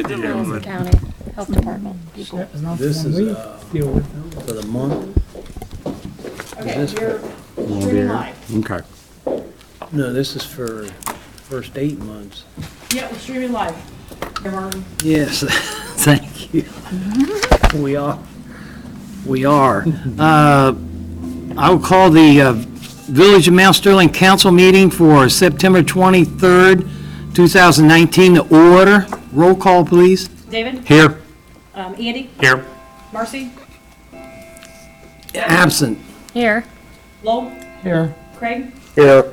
Wilson County Health Department people. This is for the month. Okay, Is this you're Won't be streaming here. live. Okay. No, this is for first 8 months. Yeah, we're streaming live. Here, Martin. Yes, thank you. We are. I will call the Village of Mount Sterling Council meeting for September 23rd, 2019 to order. Roll call, please. David? Here. Andy? Here. Marcy? Absent. Here. Lowell? Here. Craig? Here.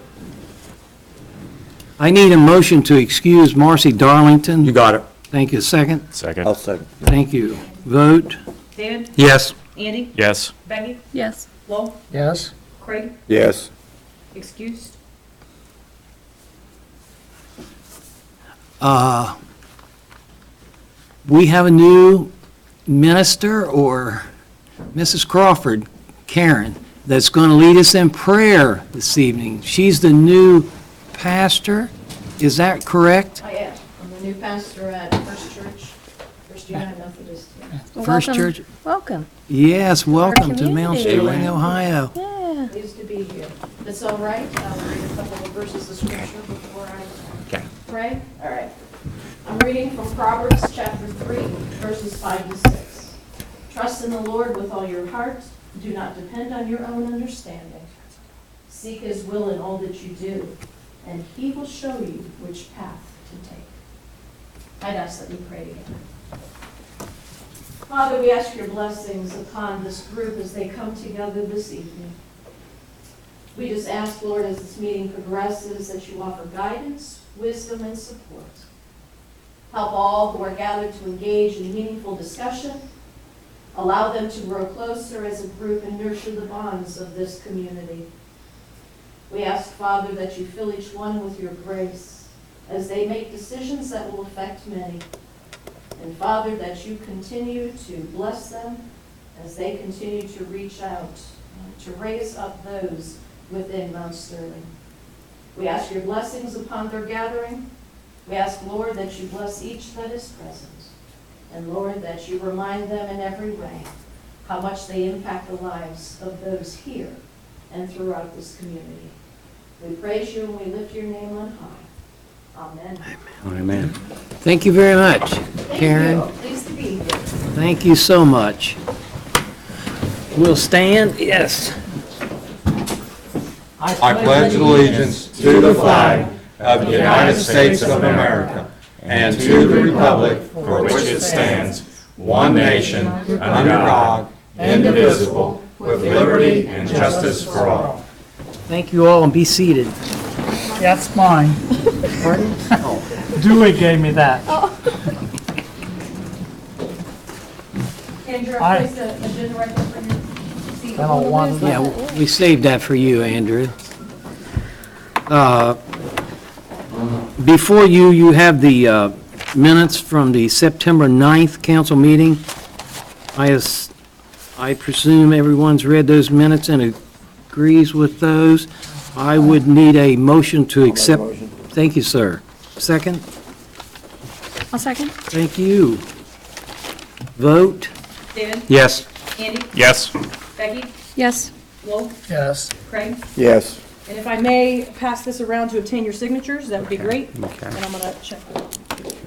I need a motion to excuse Marcy Darlington. You got it. Thank you. Second. Second. I'll second. Thank you. Vote. David? Yes. Andy? Yes. Becky? Yes. Lowell? Yes. Craig? Yes. Excused? We have a new minister, or Mrs. Crawford, Karen, that's going to lead us in prayer this evening. She's the new pastor. Is that correct? I am. I'm the new pastor at First Church, First United Methodist. Well, First welcome- Church. Welcome. Yes, welcome to Mount community. Sterling, Ohio. Yeah. Pleased to be here. If it's all right, I'll read a couple of verses of scripture before I pray. All right. I'm reading from Proverbs chapter 3, verses 5 to 6. Trust in the Lord with all your heart. Do not depend on your own understanding. Seek his will in all that you do, and he will show you which path to take. I'd ask that we pray together. Father, we ask your blessings upon this group as they come together this evening. We just ask, Lord, as this meeting progresses, that you offer guidance, wisdom, and support. Help all who are gathered to engage in meaningful discussion. Allow them to grow closer as a group and nurture the bonds of this community. We ask, Father, that you fill each one with your grace as they make decisions that will affect many. And Father, that you continue to bless them as they continue to reach out, to raise up those within Mount Sterling. We ask your blessings upon their gathering. We ask, Lord, that you bless each that is present. And Lord, that you remind them in every way how much they impact the lives of those here and throughout this community. We praise you and we lift your name on high. Amen. Amen. Thank you very much, Karen. Thank you. Pleased to be here. Thank you so much. We'll stand. Yes. I pledge allegiance to the flag of the United States of America and to the republic for which it stands, one nation, under God, indivisible, with liberty and justice for all. Thank you all, and be seated. That's mine. Pardon? Dewey gave me that. Andrew, I- I placed an agenda right there for your seat. I don't want Yeah, we saved that for you, Andrew. Before you, you have the minutes from the September 9th council meeting. I presume everyone's read those minutes and agrees with those. I would need a motion to accept. Thank you, sir. Second? I'll second. Thank you. Vote? David? Yes. Andy? Yes. Becky? Yes. Lowell? Yes. Craig? Yes. And if I may pass this around to obtain your signatures, that would be great. Okay. And I'm going to check.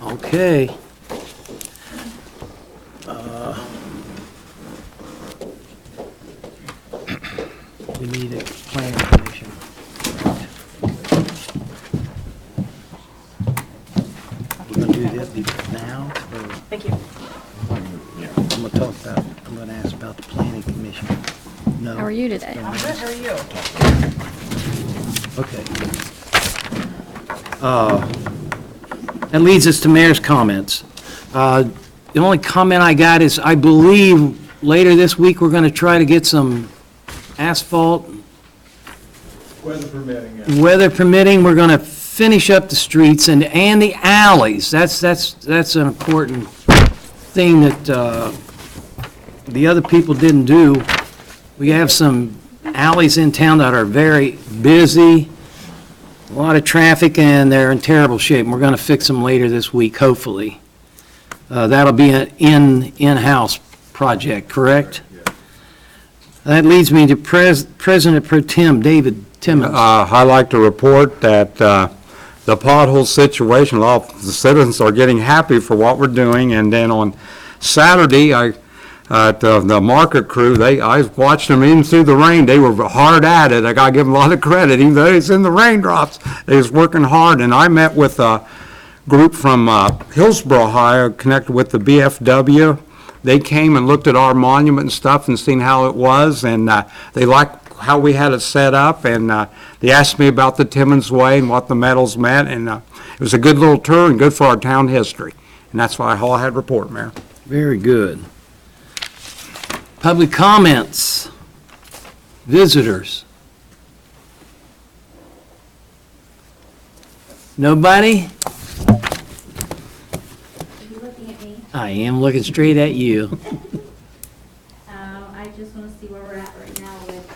Okay. We need a plan commission. We're gonna do that now, or Thank you. I'm gonna talk about, I'm gonna ask about the planning commission. No? How are you today? I'm good. How are you? Okay. That leads us to mayor's comments. The only comment I got is, I believe later this week, we're going to try to get some asphalt. Weather permitting, yeah. Weather permitting, we're going to finish up the streets and the alleys. That's an important thing that the other people didn't do. We have some alleys in town that are very busy, a lot of traffic, and they're in terrible shape. And we're going to fix them later this week, hopefully. That'll be an in-house project, correct? That leads me to President Pro Tem David Timmons. I'd like to report that the pothole situation, a lot of the citizens are getting happy for what we're doing. And then on Saturday, the market crew, I watched them even through the rain. They were hard at it. I got to give them a lot of credit. Even though it's in the raindrops, they was working hard. And I met with a group from Hillsborough, Ohio, connected with the BFW. They came and looked at our monument and stuff and seen how it was, and they liked how we had it set up, and they asked me about the Timmons Way and what the medals meant, and it was a good little tour and good for our town history. And that's why all I had to report, Mayor. Very good. Public comments. Visitors. Nobody? Are you looking at me? I am looking straight at you. I just want to see where we're at right now with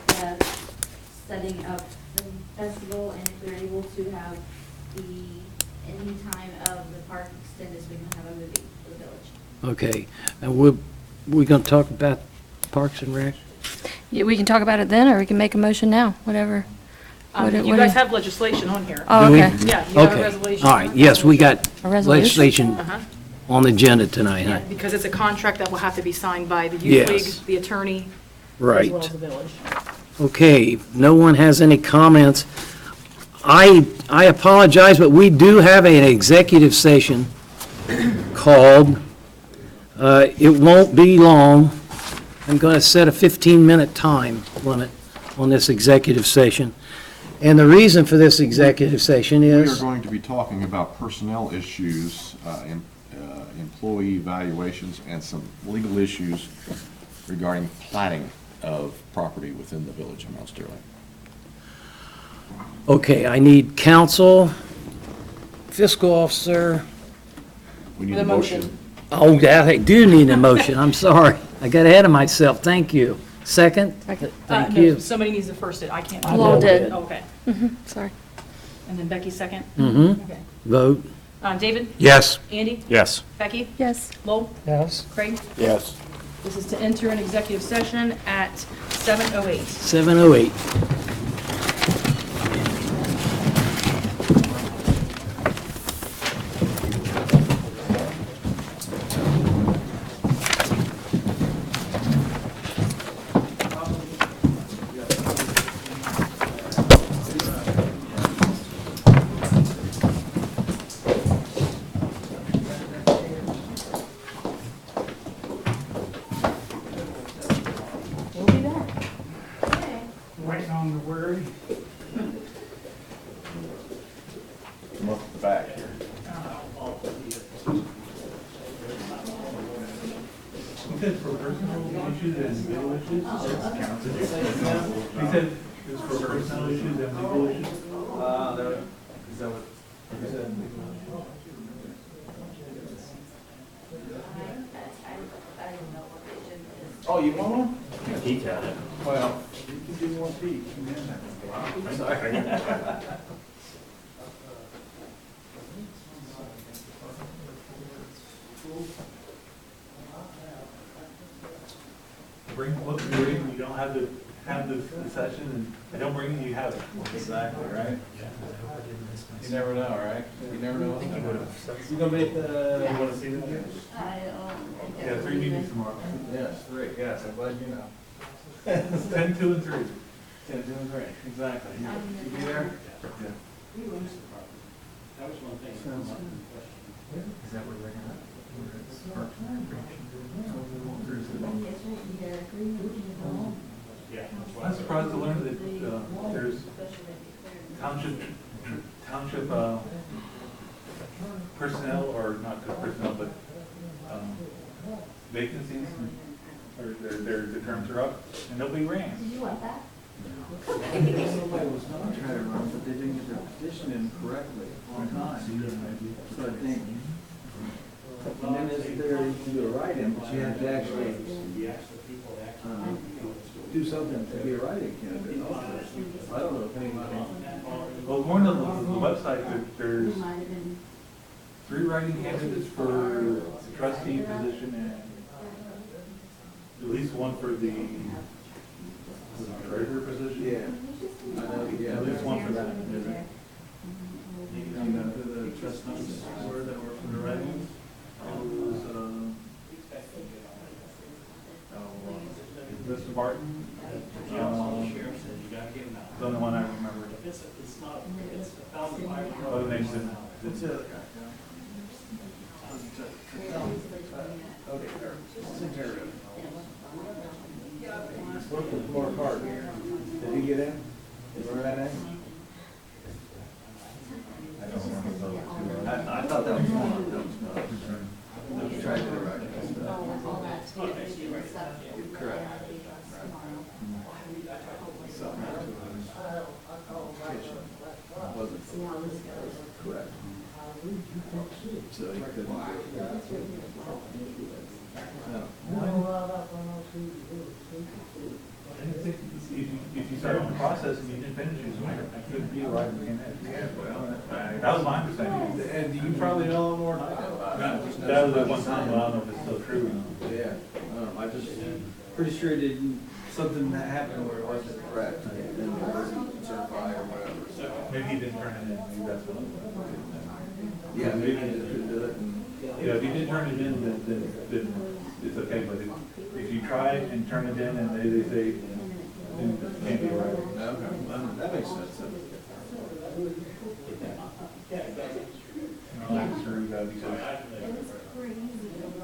setting up the festival, and if we're able to have any time of the park extended so we can have a movie for the village. Okay, and we're going to talk about Parks and Rec? Yeah, we can talk about it then, or we can make a motion now, whatever. You guys have legislation on here. Oh, Do we? okay. Yeah, you got a Okay, resolution. all right, yes, we got A resolution? legislation Uh-huh. on the agenda tonight, huh? Yeah, because it's a contract that will have to be signed by the Yes. youth league, the attorney, as Right. well as the village. Okay, if no one has any comments, I apologize, but we do have an executive session called, it won't be long. I'm going to set a 15-minute time limit on this executive session. And the reason for this executive session We are is, going to be talking about personnel issues, employee evaluations, and some legal issues regarding platting of property within the village of Mount Sterling. okay, I need counsel, fiscal officer. We need With a motion. Oh, I do need a motion, I'm sorry. I got ahead of myself, thank you. Second? Second. Thank No, you. somebody needs to first it, I can't. Lowell did. Okay, Sorry. and then Becky second? Mm-hmm. Okay. Vote. David? Yes. Andy? Yes. Becky? Yes. Lowell? Yes. Craig? Yes. This is to enter an executive session at 7:08. 7:08. We'll be back. Waiting on the word. Come up the back here. He said for personal issues and legal issues? He said it was for personal issues and legal issues? Is that what you said? I don't know what the agenda is. Oh, you want one? Detail it. Well, you can do one each. I'm sorry. Bring what you bring, you don't have to have the session, and I don't bring it, you have it. Exactly, right? You never know, right? You never know. You gonna make the? You want to see it? I don't. Yeah, 3 meetings tomorrow. Yes, three, yes, I'm glad you know. It's 10, 2, and 3. 10, 2, and 3, exactly. You be there? Is that where they're at? I'm surprised to learn that there's township personnel, or not just personnel, but vacancies, or their terms are up, and nobody ran. Did you want that? Somebody was gonna try to run, but they didn't get their petition in correctly on time. So I think, and then is there, you can do a write-in, but you have to actually, do something to be a write-in candidate also. I don't know if anybody. Well, according to the website, that there's Might have been. 3 writing candidates for trustee least one for the treasurer position? Yeah. I know, yeah. At least one for that. You know who the trustees were that were for the writings? It was, Mr. Martin. The only one I remember. Other names didn't. It's the other guy. Okay, it's in here. Spoke with Mark Hart. Did he get in? Remember that name? I don't remember those two. I thought that was one. That was not. I was trying to write it. All that schedule and stuff. Correct. Right. Something happened to his kitchen. Wasn't See how this goes. correct. So he couldn't do it. If you start on the process and you didn't finish it, I couldn't be right in that. That was my understanding. And you probably know more. That was at one time, but I don't know if it's still true. Yeah, I just, pretty sure it didn't, something that happened where it wasn't correct, and it wasn't certified or whatever. Maybe he didn't turn it in, maybe that's what. Yeah, maybe they couldn't do it, and. Yeah, if you didn't turn it in, then it's okay, but if you try and turn it in and they say, then it can't be right. Okay, that makes sense. I'm sure you gotta be sure.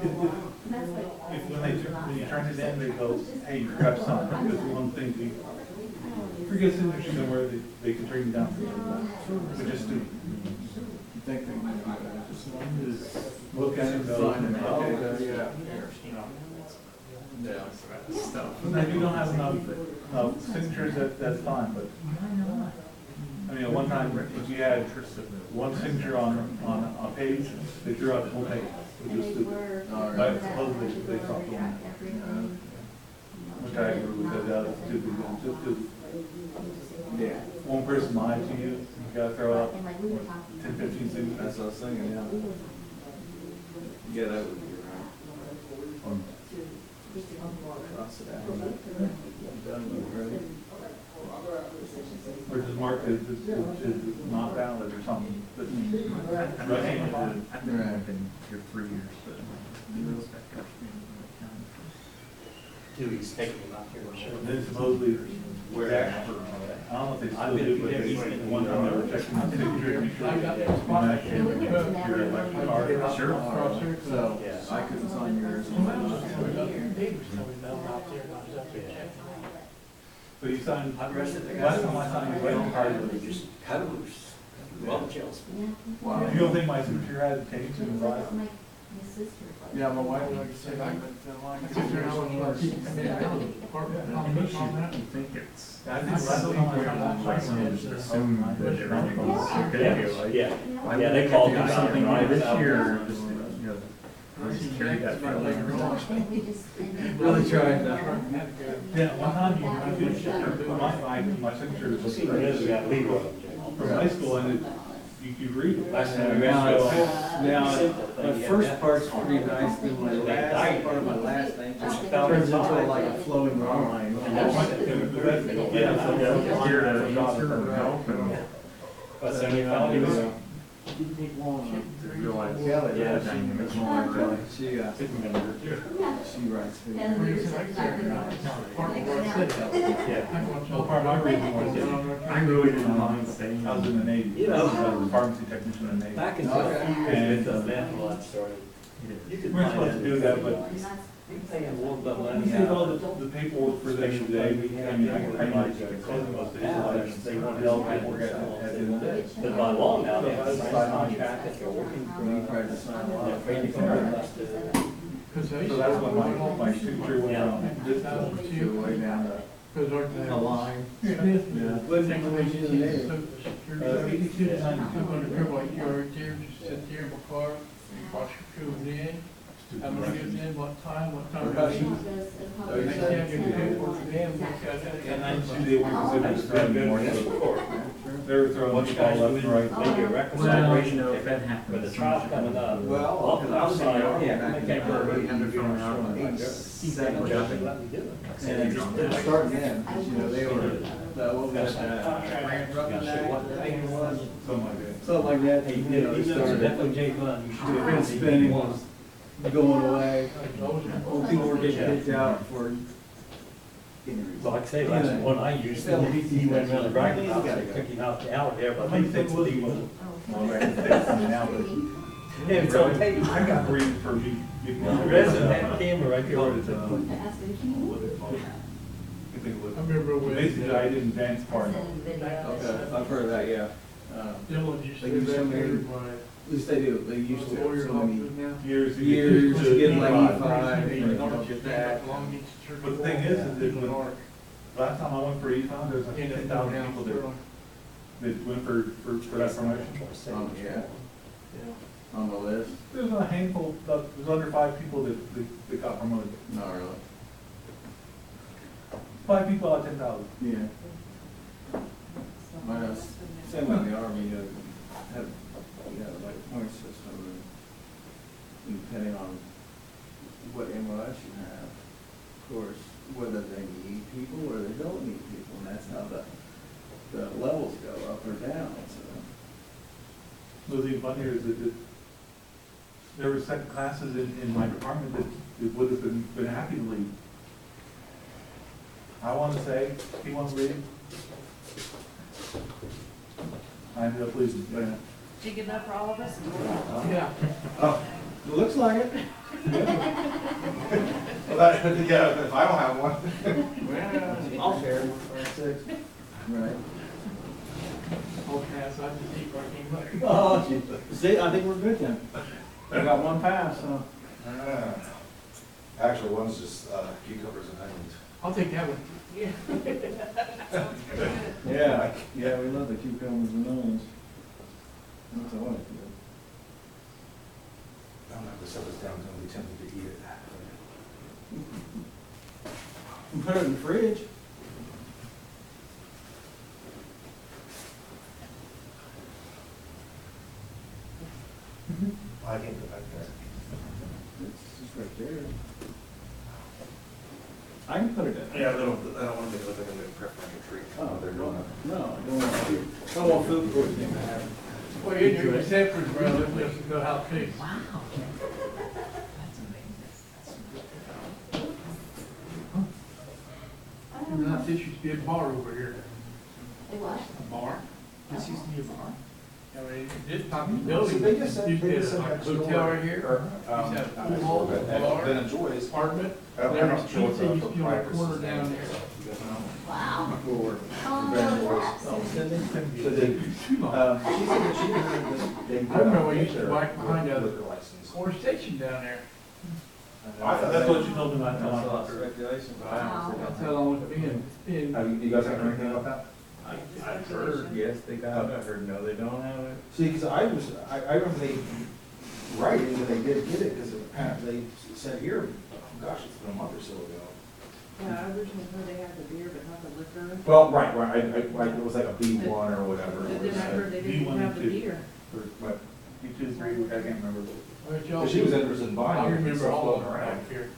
If when you turn it in, they go, hey, you forgot to sign, because one thing, you forget signatures and where they can turn you down for that, but just do. You think they might do that? Just look at it, go, Okay, yeah. Yeah. if you don't have enough signatures, that's fine, but, I mean, at one time, if you had one signature on a page, they threw out the whole page, which was stupid. But supposedly they stopped doing that. Which I agree with, that was stupid, just because Yeah. one person lied to you, you gotta throw out 10, 15 signatures. That's what I was thinking, yeah. Yeah, that would be right. Cross it out. Done with, right? Or just mark it as not valid or something, but rushing it to. Right. Here 3 years, but. He's taking them out here. Then supposedly, I don't know if they still do, but they, one time they were checking the signature to make sure that your election card. Sure. So, I couldn't sign yours. So you signed, last time I signed your election card, was just, Cut them loose. Well, Chelsea. Wow. you don't think my signature had changed in the last? Yeah, my wife, like I said, I You think it's. I think last time I signed. Assume that everything's okay. Yeah, yeah, they called me about it, Something right? this year, just, you know, let's carry that for really tried that. Yeah, one time you could, my signature was See, we got legal. from high school and you read it. Last time we Now, went my first part's pretty nice, then my last part of my last name just turns into like a flowing line. Yeah. Here to answer and help and. But 75 years ago. Realize. Kelly, Yeah, she, dynamics more Kelly. she writes. Yeah. Well, part of my reason was I really didn't mind staying. I was in the Navy. You know. I was a pharmacy technician in the Navy. Back in the And, the meth lab started. You could we're find supposed to do that, but You pay them one buck you money see all out. the paperwork for them today, I mean, I can pay my closing most days, like, they want all the paperwork at the end of the day. But by law now, they have to sign a contract if they're working for You you. tried to sign a They're lot. afraid to come in us to. So that's when my signature went down. Just You're way down the line. Yeah. What information is there? 82 to 92. Sit there in my car, wash your shoes in, I'm gonna get in, what time. Percussion. Next time you do paperwork again, we got that. And 92, they weren't considered a good morning. Of course. They were throwing What you the ball guys left doing, and right. make your record celebration ticket, with the trial coming up. Well, Off the outside, yeah, make back that in bird, the you day, know, they were throwing like 87 jumping, let me do it. And it's starting then, 'cause, you know, they were, what was that, Grant Ruckenack, I think it was, Something like that. something like that, Hey, you know, they you know, started, definitely Jay Glenn, you should. the fence spinning was going away, old people were getting kicked out for. Like I say, last one I used, he went around the dragon house, they took him out the alley there, but they fixed the deal. Well, right, it's coming now, but And so, hey, I got reason for me. the resident had a camera right there. What where is it? it's- What is it called? I think it was- I remember when. Basically, I didn't advance far enough. Okay, I've heard of that, yeah. Dylan used to They live use so back many- there by. At least they do, they used to, Lawyer so many office now. Years to years to get like E5. E5, and you don't get that. Long Beach Church. But the thing is that when- Last time I went for E5, there was like Ended up 10,000 down people Sterling. that went for that promotion. Yeah, on the list, There's a handful, there's under 5 people that got promoted. not really, 5 people out of 10,000. yeah. When I was, same with the army, you have like a point system, and depending on what MOS you have, of course, whether they need people or they don't need people, and that's how the levels go up or down, so. What's even funnier is that there were second classes in my department that would have been happy to leave. I want to say, he wants to leave. I ended up losing, but Did you give that for all of us? Yeah. Oh, it looks like it. Well, that, yeah, if I don't have one. Well, I'll share. 6. Right. Okay, so I just eat where I came back. Oh, see, I think we're good then. We got one pass, so. Actually, one's just cucumbers and onions. I'll take that one. Yeah. Yeah, yeah, we love the cucumbers and onions. That's all I do. I don't have to set this down, I'm gonna be tempted to eat it. Put it in the fridge. I can't go back there. It's just right there. I can put it in. Yeah, I don't want to make it look like I'm making preferential treat. Oh, They're doing it. no, I don't want food. I don't want food poisoning to happen. Well, you do your separate, brother, just to go how it tastes. And that this used to be a bar over here. It was. A bar? This used to be a bar? I mean, this top of the So building, they just said, used they to just have said like a next hotel door. right here. Or, Used to have a pool hall, bar, Ben enjoys. apartment. I'm There not was sure what pizza, the used to be on the proprietor's corner name down is. there. Wow. Or Oh, Ben no, was. that's- Oh, Cindy? So Too they, long. she said that she heard that they. I remember we used to walk behind a Liquor license. corner station down there. That's what you told me last time. That's speculation, but I honestly don't That's know. how long it's been. Have you guys heard anything about that? I've heard, yes, they got it, I heard, no, they don't have it. See, because I remember they writing that they did get it, because apparently they said here, oh gosh, it's been a month or so ago. Yeah, I originally heard they had the beer, but not the liquor. Well, right, it was like a B1 or whatever. But then I heard they didn't B1 have the too. beer. What, B2, 3, I can't remember. But y'all- But she was interested in buying I it. remember all of them around. back here.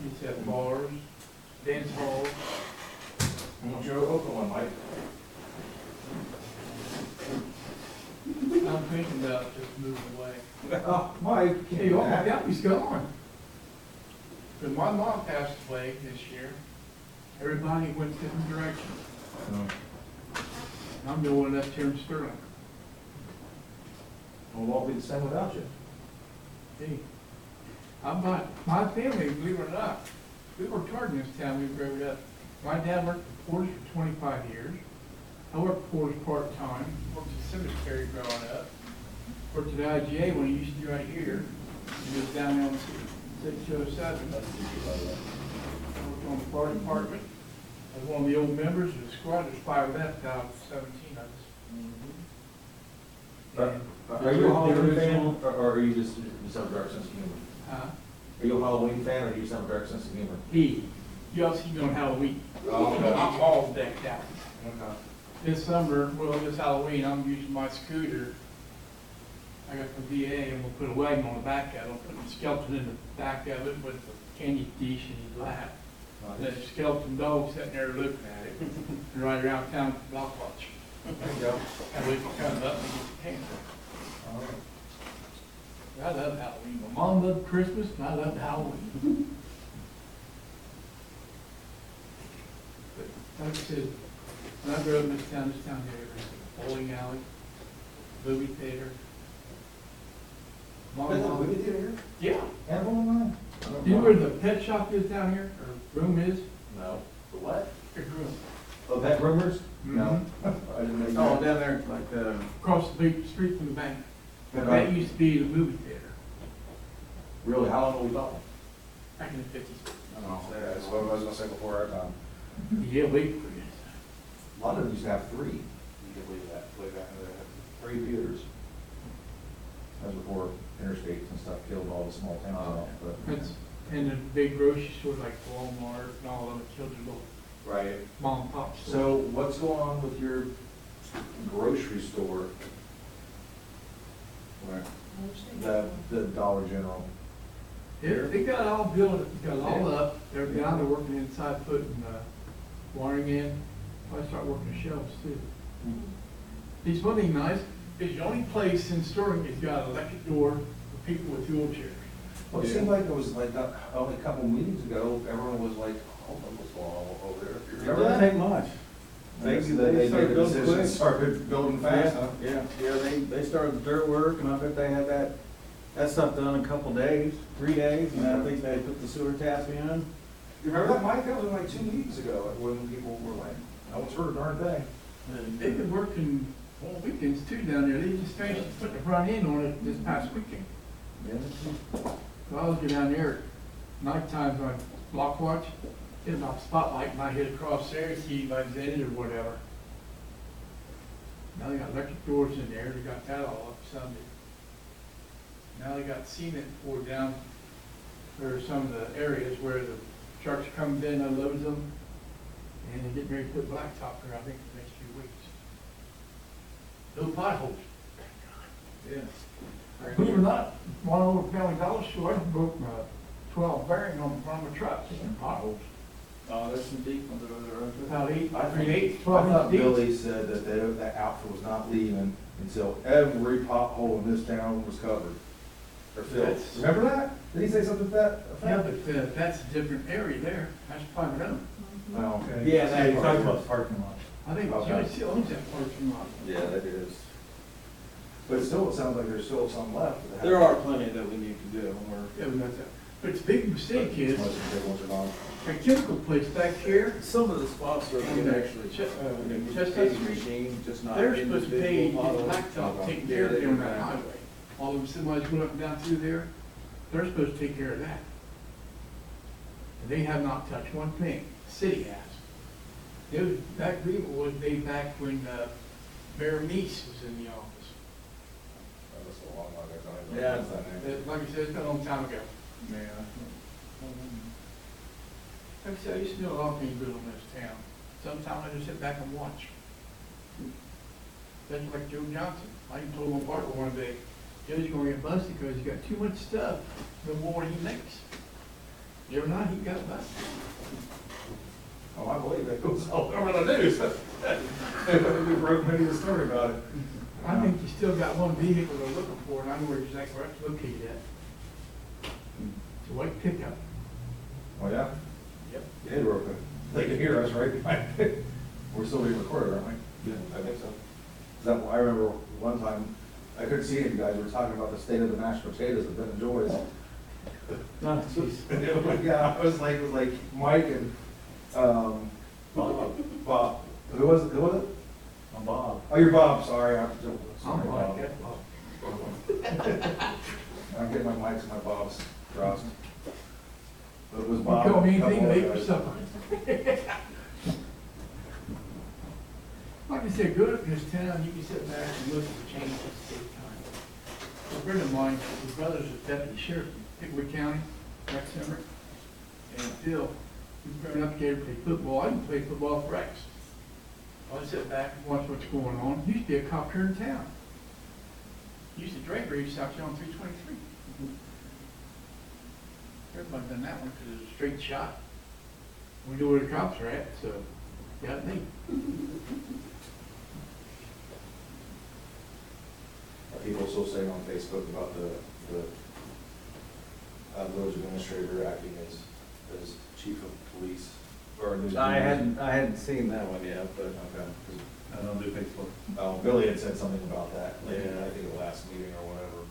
Used to have bars, dance halls. Why don't you open one, Mike? I'm thinking about just moving away. Oh, Mike, can't Hey, do all my that. family's gone. When my mom passed away this year, everybody went different directions. I'm the one left here in Sterling. Well, it won't be the same without you. Hey, my family, believe it or not, we worked hard in this town, we grew up. My dad worked at Porter's for 25 years. I worked at Porter's part-time, worked at cemetery growing up. Worked at IGA when he used to be right here. He was down there on 6207. Worked on the fire department. I was one of the old members of the squad, there's 5 left out of 17 of us. And- Are you a Halloween fan, or are you just have a dark sense of humor? Huh? Are you a Halloween fan, or do you just have a dark sense of humor? He, You all see me on Halloween. Oh, okay. I'm all decked out. This summer, well, this Halloween, I'm using my scooter. I got the VA, and we'll put a wagon on the back of it, I'll put a skeleton in the back of it with a candy dish in his lap. And then a skeleton dog sitting there looking at it, and ride around town with block watch. There you go. And we can come up and get the candy. I love Halloween. My mom loved Christmas, and I loved Halloween. But like I said, when I grew up in this town here, there was a bowling alley, movie theater. Mom, theater here? yeah. And one line? You know where the pet shop is down here, or room is? No. The what? There's room. Oh, that rumors? No. I didn't know. Oh, down there, like the, Across the big street from the bank. Okay. That used to be the movie theater, Really, how long are we talking? back in the fifties. Oh, yeah, that's what I was gonna say before our time. Yeah, wait for it. A lot of them used to have three. You can believe that, way back in the day, 3 theaters. That was before interstates and stuff killed all the small towns off, but. That's, and the big grocery stores like Walmart and all of them killed your little Right. mom and pop stores. So what's going on with your grocery store? Where? The Dollar General. They got it all built, got it all up, they're down, they're working inside, putting, wiring in, probably start working the shelves too. It's one thing nice, it's the only place in Sterling that's got an electric door for people with wheelchairs. Well, it seemed like it was like, only a couple meetings ago, everyone was like, oh, what's going on over there? it doesn't take much. They made a started building decision, quick. started building fast, huh? Yeah, they started the dirt work, and I bet they had that stuff done in a couple days, 3 days, and I think they put the sewer tap in. You remember that, Mike? That was like 2 weeks ago, when people were like, no one's heard a darn thing. They've been working on weekends too down there, they just finished putting the front end on it this past weekend. So I was down there, night times on block watch, hit my spotlight and I hit across there, see if I was in it or whatever. Now they got electric doors in there, they got that all up Sunday. Now they got cement poured down for some of the areas where the trucks comes in, unloads them, and they're getting ready to put blacktop there, I think, the next few weeks. No potholes. Yeah. Believe it or not, one old Family Dollar store, I broke my 12 bearing on the front of a truck, in potholes. Oh, there's some deep ones over there. About I between 8 I 12 thought inch deep. Billy said that that outfit was not leaving until every pothole in this town was covered. Or filled. That's- Remember that? Did he say something to that Yeah, effect? but that's a different area there, that's private owned. Oh, okay. Yeah, that you part. talked about the parking lot. I think Okay. Johnny still owns that parking lot. Yeah, that is. But still, it sounds like there's still some left. There are plenty that we need to do, and we're. Yeah, we got that. But the big mistake is, Most of the big ones are gone. a chemical place back here, Some of the spots are And being the actually, Chestnut paving Street, machine, just not they're supposed to pay individual the potholes. blacktop, taking care of it on that highway. All of them semis going up and down through there, they're supposed to take care of that. And they have not touched one thing, the city has. That agreement was made back when Mayor Meese was in the office. That was a long one, I don't even Yeah. know what's that name. Like I said, it's been a long time ago. Yeah. Like I said, I used to know a lot of things good in this town. Sometimes I just sit back and watch. That's like Joe Johnson. I even told him on Barker one day, Joe's gonna get busted because he's got too much stuff, the more he makes. The other night, he got busted. Oh, I believe it. It was all over the news. We broke many of the story about it. I think you still got one vehicle they're looking for, and I know where exactly where it's located at. It's a white pickup. Oh, yeah? Yep. You did work with, they can hear us, right? We're still being recorded, aren't we? Yeah. I think so. 'Cause I remember one time, I couldn't see any of you guys, we were talking about the state of the mashed potatoes at Ben and Joy's. Yeah, it was like Mike and, Bob. Who was it? I'm Bob. Oh, you're Bob, sorry. I'm Sorry, like Bob. that, Bob. I'm getting my mics and my Bobs crossed. But it was You Bob. call me a couple anything, other make for guys. supper. Like I said, good up in this town, you can sit back and look at the changes at the same time. A friend of mine, his brother's a deputy sheriff in Pickwick County, Rex Emmerich, and Phil, We growing up here to play football. I didn't play football for Rex. I sit back and watch what's going on. Used to be a cop here in town. Used to drag race out there on 323. Everybody done that one because it's a straight shot. We know where the cops are at, so got me. People still saying on Facebook about the village administrator acting as chief of police, or new. I hadn't seen that one yet, but Okay. I don't do Facebook. Billy had said something about that, like, I think at the last meeting or whatever.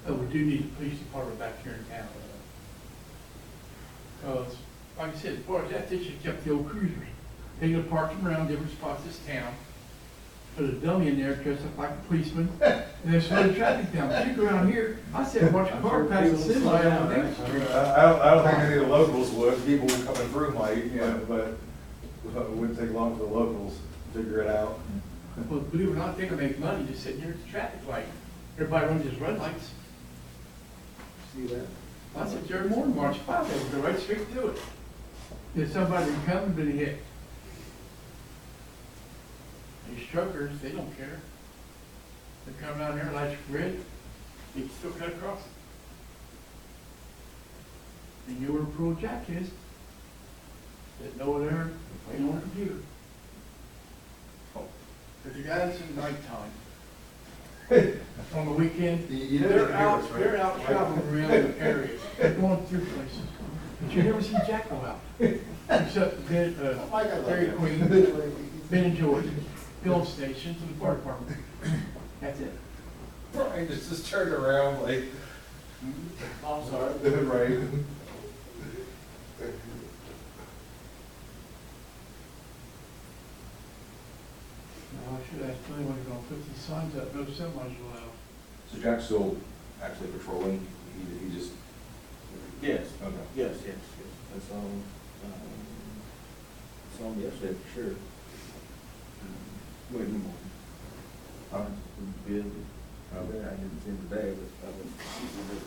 Oh, we do need a police department back here in town. Because, like I said, as far as that, they should kept the old cruisers. They could park them around different spots in this town, put a dummy in there dressed up like a policeman, and then slow the traffic down. You go around here, I said, watch a car pass the city line on Main Street. I don't think any of the locals would, people coming through might, but it wouldn't take long for the locals to figure it out. Well, believe it or not, they can make money just sitting here at the traffic light. Everybody runs his red lights. see that? I said, Jerry Moore, March 5, they would go right straight to it. If somebody would come and been hit. These truckers, they don't care. They come down there, lights red, they can still cut across it. And you were a pro jack is. Didn't know there, playing on a computer. But the guys in nighttime, on the weekend, You didn't hear us, right? they're out traveling around the areas, they're going through places. But you never see Jack go out. Except Dairy Queen, Ben and George, Bill Stations, and the fire department. That's it. Right, just turn around like. I'm sorry. Right. I should ask Billy when he's gonna put these signs up, no semis allowed. So Jack's still actually patrolling, he just. Yes, Okay. yes, yes, yes. That's on, it's on yesterday for sure. Wait a moment. I was busy. I didn't see him today, but I was busy.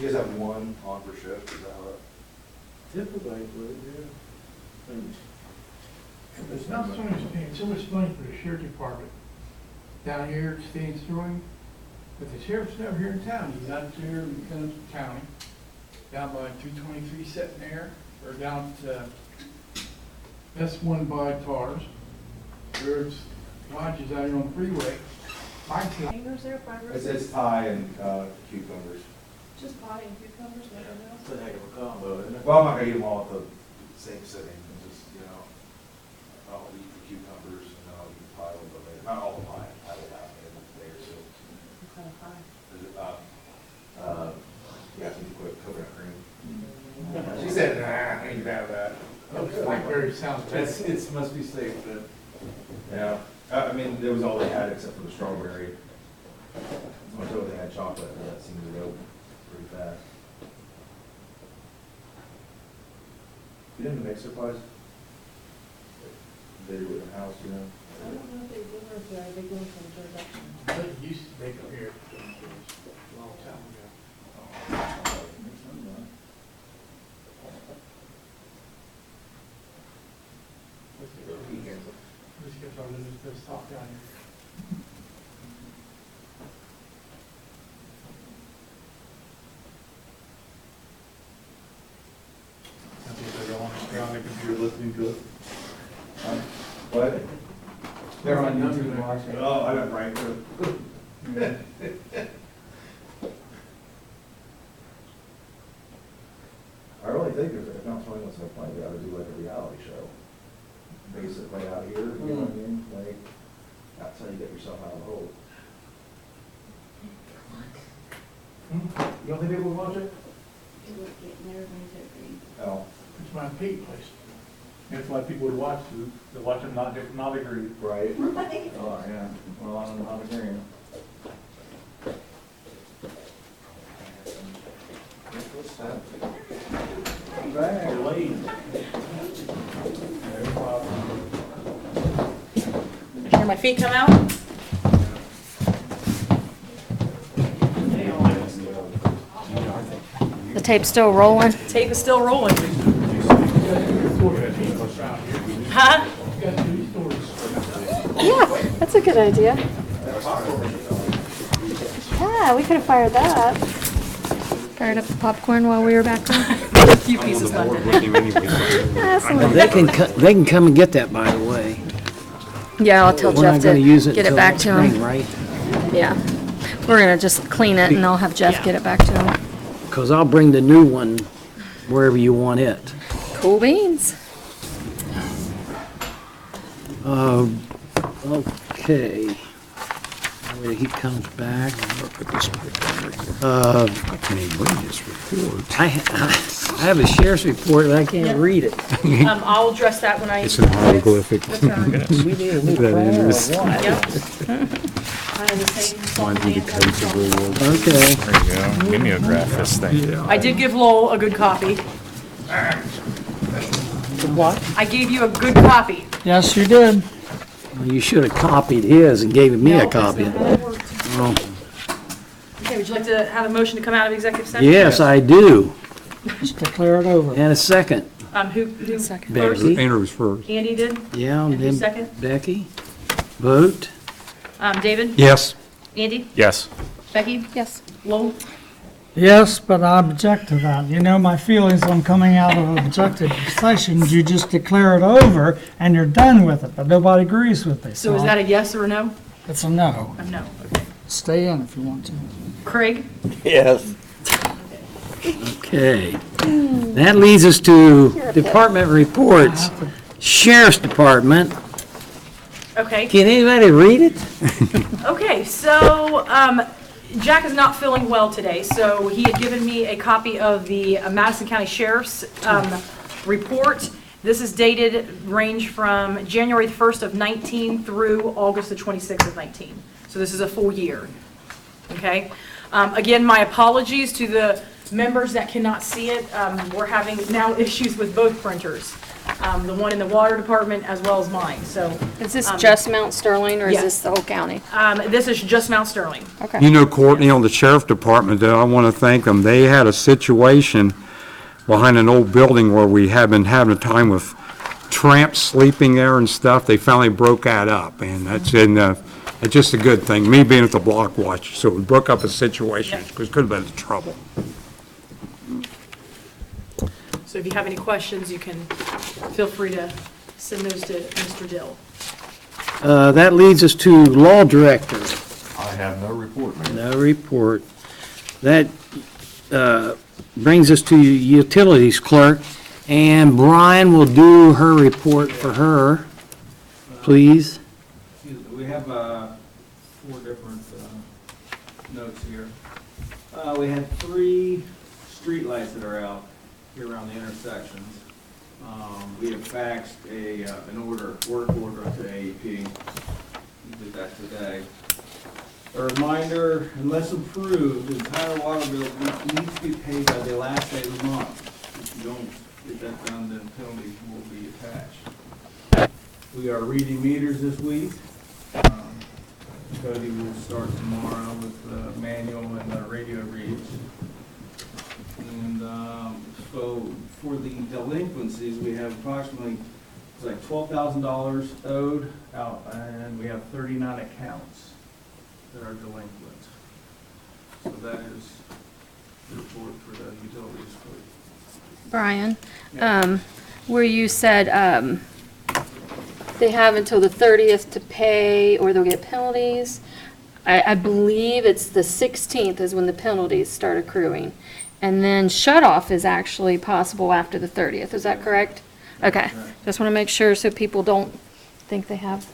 You guys have one on for shift, is that right? Typically, yeah. And It's not so much paying so much money for the sheriff department down here at Staines Throwing, but the sheriff's never here in town. He's out there in Clemson County, down by 223 sitting there, or down to S1 by Tars. There's lodges out here on the freeway. Mike's out. Hangers there, fried roast? It's pie and cucumbers. Just pie and cucumbers, nothing else? it's a heck of a combo, isn't it? Well, I'm not gonna eat them all at the same sitting, it's just, I'll eat the cucumbers and then I'll eat the pie a little bit later. Not all the pie, I will have it later, so. What kind of pie? Is it, yeah, some coconut cream. She said, nah, I ain't bad with that. Blackberry sounds good. It must be safe, but. Yeah, I mean, there was all they had except for the strawberry. Until they had chocolate, and that seemed to go pretty fast. You didn't make supplies? They do it in the house, I don't know if they do or if they're big ones from introduction. They used to make them here a long time ago. Let's get our little talk down here. I think they're on the computer listening to it. What? They're on YouTube watching. Oh, I got right too. I really think if not telling us something, we ought to do like a reality show. Basically out here, you know what I mean? Like, that's how you get yourself out of the hole. You don't think people would watch it? It would get everybody to agree. Oh, It's my pig place. That's why people would watch, to watch them not agree. right. Oh, yeah, well, I'm not agreeing. What's that? Back. Hear my feet come out? The tape's still rolling. Tape is still rolling. Huh? Yeah, that's a good idea. Yeah, we could have fired that. Fired up the popcorn while we were back there. A few pieces left in it. They can come and get that, by the way. Yeah, I'll tell We're Jeff not gonna to use it get it until back next to spring, him. right? Yeah. We're gonna just clean it and I'll have Jeff get it back to him. Because I'll bring the new one wherever you want it. Cool beans. Okay. Wait, he comes back. I have a sheriff's report, but I can't read it. I'll address that when I. It's an hieroglyphic. We need a new printer or what? Yep. Okay. There you go. Mimeograph this thing. I did give Lowell a good copy. What? I gave you a good copy. Yes, you did. Well, you should have copied his and gave me a copy. Oh, Okay, would you like to have a motion to come out of executive session? yes, I do. Just declare it over. And a second. Who Second. first? Becky. Andrew's first. Andy did? Yeah, and And who's then second? Becky. Vote. David? Yes. Andy? Yes. Becky? Yes. Lowell? Yes, but I object to that. You know my feelings on coming out of objective sessions. You just declare it over and you're done with it, but nobody agrees with this. So is that a yes or a no? It's a no. A no, okay. Stay in if you want to. Craig? Yes. Okay. That leads us to department reports. Sheriff's Department. Okay. Can anybody read it? Okay, so Jack is not feeling well today, so he had given me a copy of the Madison County Sheriff's report. This is dated, range from January the 1st of 19 through August the 26th of 19. So this is a full year, okay? Again, my apologies to the members that cannot see it. We're having now issues with both printers, the one in the water department as well as mine, so. Is this just Mount Sterling or is yes. this the whole county? This is just Mount Sterling. Okay. You know, Courtney, on the sheriff department, though, I want to thank them. They had a situation behind an old building where we have been having a time with tramps sleeping there and stuff. They finally broke that up, and that's it's just a good thing. Me being at the block watch, so we broke up a situation, because it could have been in trouble. So if you have any questions, you can feel free to send those to Mr. Dill. That leads us to Law Director. I have no report, Mayor. No report. That brings us to Utilities Clerk, and Brian will do her report for her, please. We have 4 different notes here. We had 3 streetlights that are out here around the intersections. We have faxed an work order to AEP. We did that today. A reminder, unless approved, the entire water bill needs to be paid by the last day of the month. If you don't get that done, then penalties will be attached. We are reading meters this week. Cody will start tomorrow with the manual and the radio reads. And so for the delinquencies, we have approximately, it's like $12,000 owed out, and we have 39 accounts that are delinquent. So that is the report for the utilities. Brian, where you said they have until the 30th to pay or they'll get penalties. I believe it's the 16th is when the penalties start accruing. And then shut-off is actually possible after the 30th. Is that correct? Okay. Just want to make sure so people don't think they have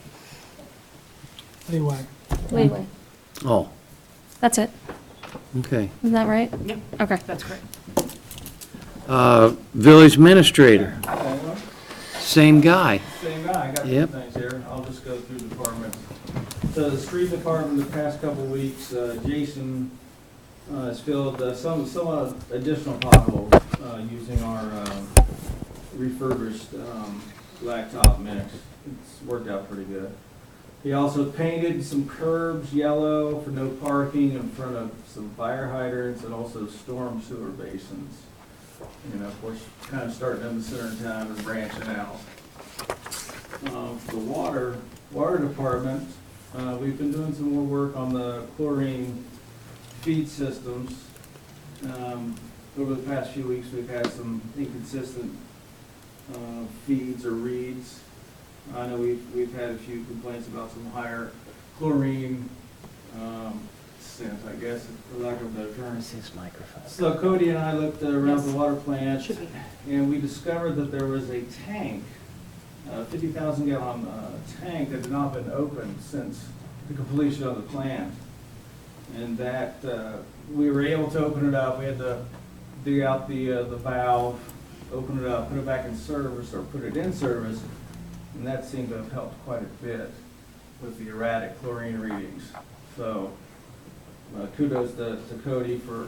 Anyway. leeway. Oh, That's it. okay. Isn't that right? Yep, Okay. that's correct. Village Administrator, same guy. Same guy, I got some Yep. things here, I'll just go through departments. So the street department, the past couple of weeks, Jason has filled some additional potholes using our refurbished blacktop mix. It's worked out pretty good. He also painted some curbs yellow for no parking in front of some fire hydrants and also storm sewer basins. Of course, kind of starting in the center of town and branching out. For the water department, we've been doing some more work on the chlorine feed systems. Over the past few weeks, we've had some inconsistent feeds or reads. I know we've had a few complaints about some higher chlorine scent, I guess, for lack of a better term. So Cody and I looked around the water plant, and we discovered that there was a tank, a 50,000 gallon tank that had not been opened since the completion of the plant. And that, we were able to open it up. We had to dig out the valve, open it up, put it back in service, or put it in service, and that seemed to have helped quite a bit with the erratic chlorine readings. So kudos to Cody for,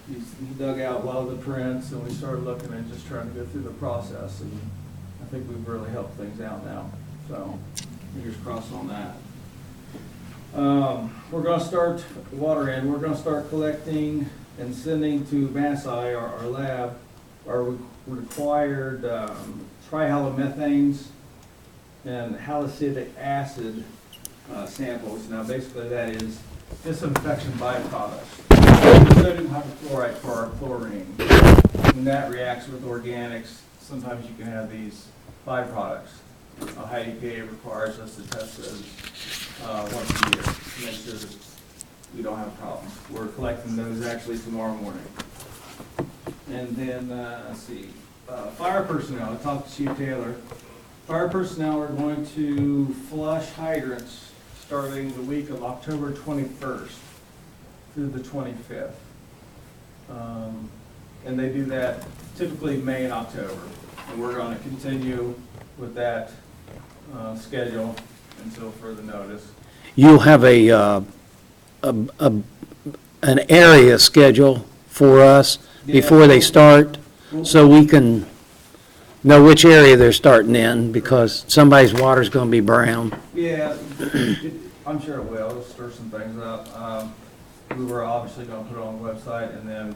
he dug out a lot of the prints, and we started looking and just trying to go through the process, and I think we've really helped things out now. So fingers crossed on that. We're going to start water end. We're going to start collecting and sending to Massey, our lab, our required trihalomethanes and halicylic acid samples. Now, basically, that is disinfection byproducts. Sodium hypochlorite for our chlorine. When that reacts with organics, sometimes you can have these byproducts. HEDPA requires us to test those once a year to make sure that we don't have problems. We're collecting those actually tomorrow morning. And then, let's see, fire personnel. I talked to Chief Taylor. Fire personnel are going to flush hydrants starting the week of October 21st through the 25th. And they do that typically May and October. And we're going to continue with that schedule until further notice. You'll have an area schedule for us before they start, so we can know which area they're starting in, because somebody's water's gonna be brown. Yeah, I'm sure it will. It'll stir some things up. We were obviously gonna put it on the website, and then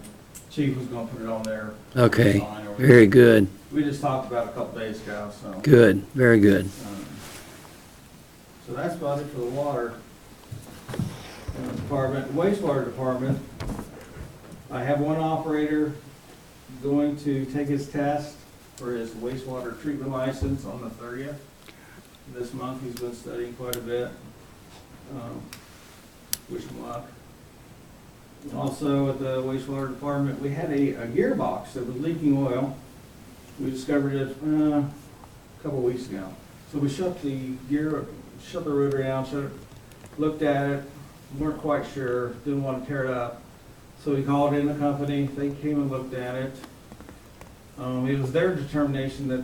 Chief was gonna put it on there. Okay, very good, We just talked about it a couple days ago, so. good, very good. So that's about it for the water department. Wastewater department, I have one operator going to take his test for his wastewater treatment license on the 30th. This month, he's been studying quite a bit. Wish him luck. Also, at the wastewater department, we had a gearbox that was leaking oil. We discovered it a couple weeks ago. So we shut the rotor down, looked at it, weren't quite sure, didn't want to tear it up. So we called in the company, they came and looked at it. It was their determination that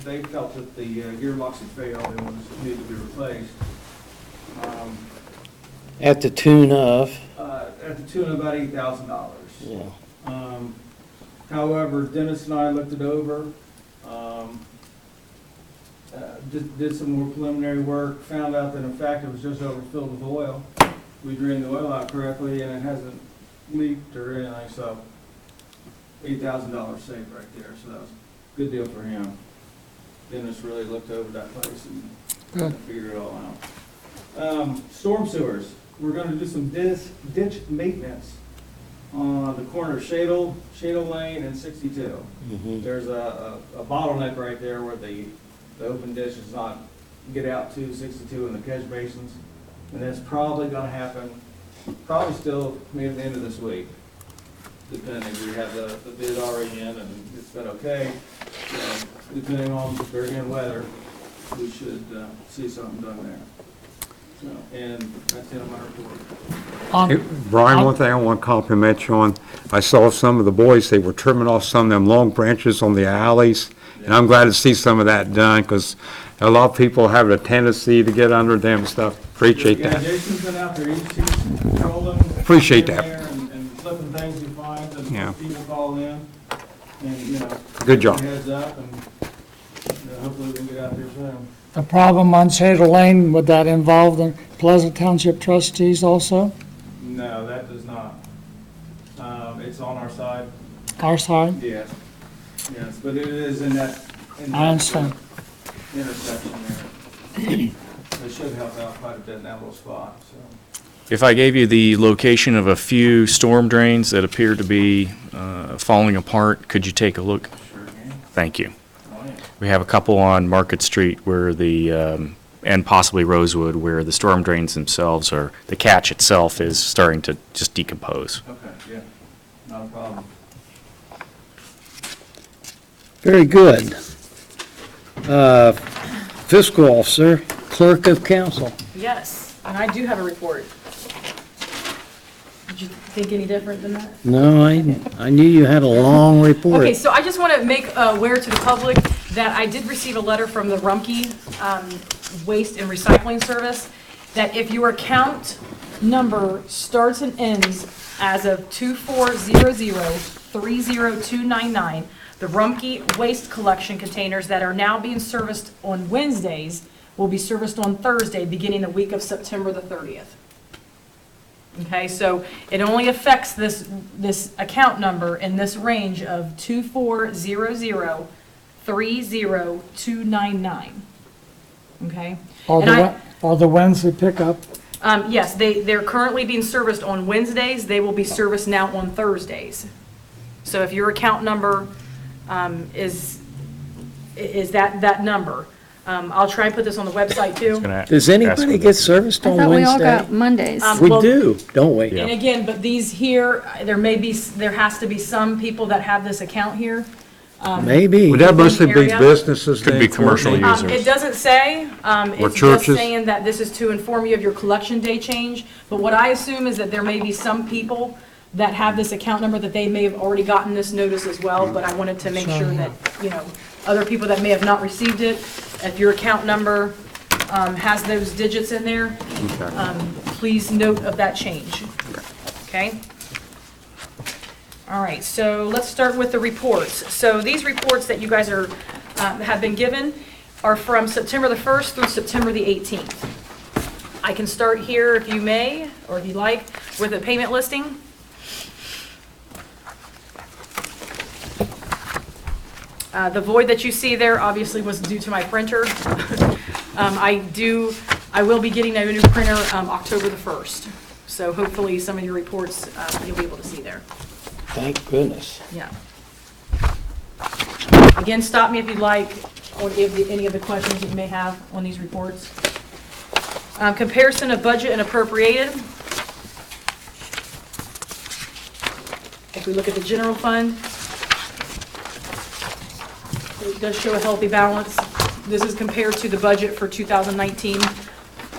they felt that the gearbox had failed and needed to be replaced. At the tune of? At the tune of about $8,000. Yeah. However, Dennis and I looked it over, did some more preliminary work, found out that in fact it was just overfilled with oil. We drained the oil out correctly and it hasn't leaked or anything, so $8,000 saved right there, so that was a good deal for him. Dennis really looked over that place and figured it all out. Storm sewers, we're gonna do some ditch maintenance on the corner of Shadle Lane and 62. There's a bottleneck right there where the open ditch does not get out to 62 in the catch basins. And that's probably gonna happen, probably still maybe at the end of this week, depending. We have the bid already in and it's been okay. So depending on the weather, we should see something done there. So, and that's it on my report. Hey, Brian, one thing I want to compliment you on, I saw some of the boys, they were trimming off some of them long branches on the alleys, and I'm glad to see some of that done, because a lot of people have a tendency to get under them and stuff. Appreciate Yeah, that. Jason's been out there, he's trolling. Appreciate that. And flipping things he finds, and Yeah. people call in, and, Good job. heads up, and hopefully we can get out there soon. The problem on Shadle Lane, would that involve the Pleasant Township trustees also? No, that does not. It's on our side. our side. Yes, yes, but it is in that. I understand. Intersection there. It should help out quite a bit in that little spot, so. If I gave you the location of a few storm drains that appear to be falling apart, could you take a look? Sure can. Thank you. Oh, yeah. We have a couple on Market Street where and possibly Rosewood, where the storm drains themselves or the catch itself is starting to just decompose. Okay, yeah, not a problem. Very good. Fiscal officer, clerk of council. Yes, and I do have a report. Did you think any different than that? No, I knew you had a long report. Okay, so I just want to make aware to the public that I did receive a letter from the Rumpke Waste and Recycling Service that if your account number starts and ends as of 2400-30299, the Rumpke waste collection containers that are now being serviced on Wednesdays will be serviced on Thursday, beginning the week of September the 30th. Okay, so it only affects this account number in this range of 2400-30299. Okay? Or the Wednesday pickup. Yes, they're currently being serviced on Wednesdays. They will be serviced now on Thursdays. So if your account number is that number, I'll try and put this on the website too. Does anybody get serviced I on thought we all Wednesday? got Mondays. We Well, do, don't we? And again, but these here, there has to be some people that have this account here. Maybe. Would that mostly be businesses Could be commercial users. It doesn't say, it's just churches? saying that this is to inform you of your collection day change. But what I assume is that there may be some people that have this account number that they may have already gotten this notice as well, but I wanted to make sure that, other people that may have not received it, if your account number has those digits in there, please note of that change. Okay? All right, so let's start with the reports. So these reports that you guys have been given are from September the 1st through September the 18th. I can start here if you may, or if you like, with a payment listing. The void that you see there obviously was due to my printer. I will be getting a new printer October the 1st. So hopefully some of your reports you'll be able to see there. Thank goodness. Yeah. Again, stop me if you'd like, or if any of the questions that you may have on these reports. Comparison of budget and appropriated. If we look at the general fund, it does show a healthy balance. This is compared to the budget for 2019.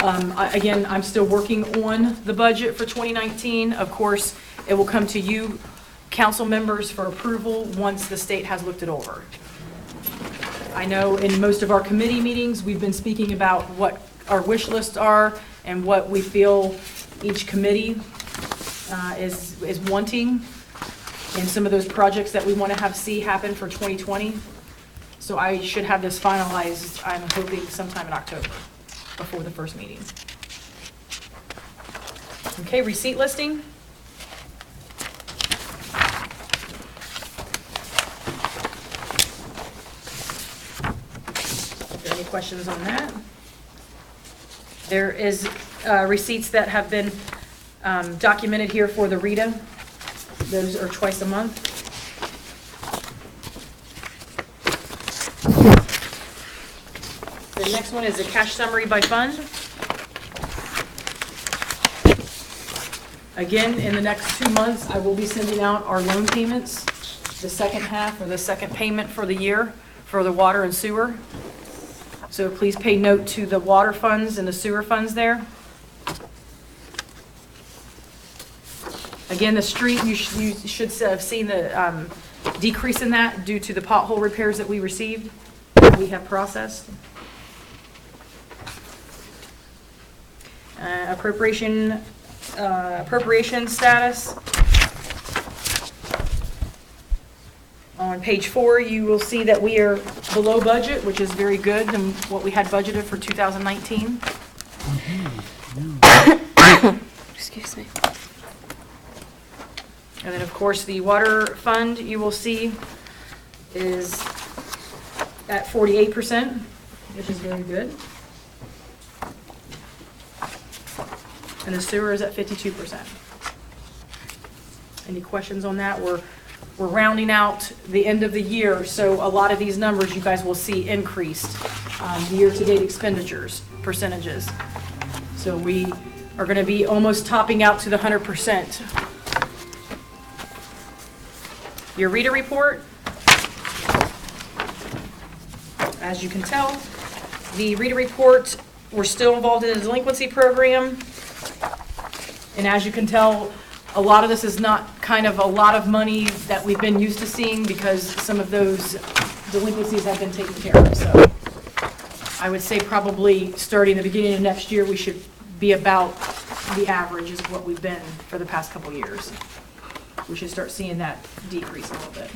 Again, I'm still working on the budget for 2019. Of course, it will come to you, council members, for approval once the state has looked it over. I know in most of our committee meetings, we've been speaking about what our wish lists are and what we feel each committee is wanting, and some of those projects that we want to see happen for 2020. So I should have this finalized, I'm hoping sometime in October, before the first meeting. Okay, receipt listing. Are there any questions on that? There is receipts that have been documented here for the RITA. Those are twice a month. The next one is a cash summary by fund. Again, in the next 2 months, I will be sending out our loan payments, the second half or the second payment for the year for the water and sewer. So please pay note to the water funds and the sewer funds there. Again, the street, you should have seen the decrease in that due to the pothole repairs that we received, that we have processed. Appropriation status. On page 4, you will see that we are below budget, which is very good than what we had budgeted for 2019. Excuse me. And then, of course, the water fund, you will see, is at 48%, which is very good. And the sewer is at 52%. Any questions on that? We're rounding out the end of the year, so a lot of these numbers you guys will see increased, the year-to-date expenditures percentages. So we are going to be almost topping out to the 100%. Your reader report, as you can tell, the reader report, we're still involved in the delinquency program. And as you can tell, a lot of this is not kind of a lot of money that we've been used to seeing because some of those delinquencies have been taken care of. So I would say probably starting the beginning of next year, we should be about the average is what we've been for the past couple years. We should start seeing that decrease a little bit.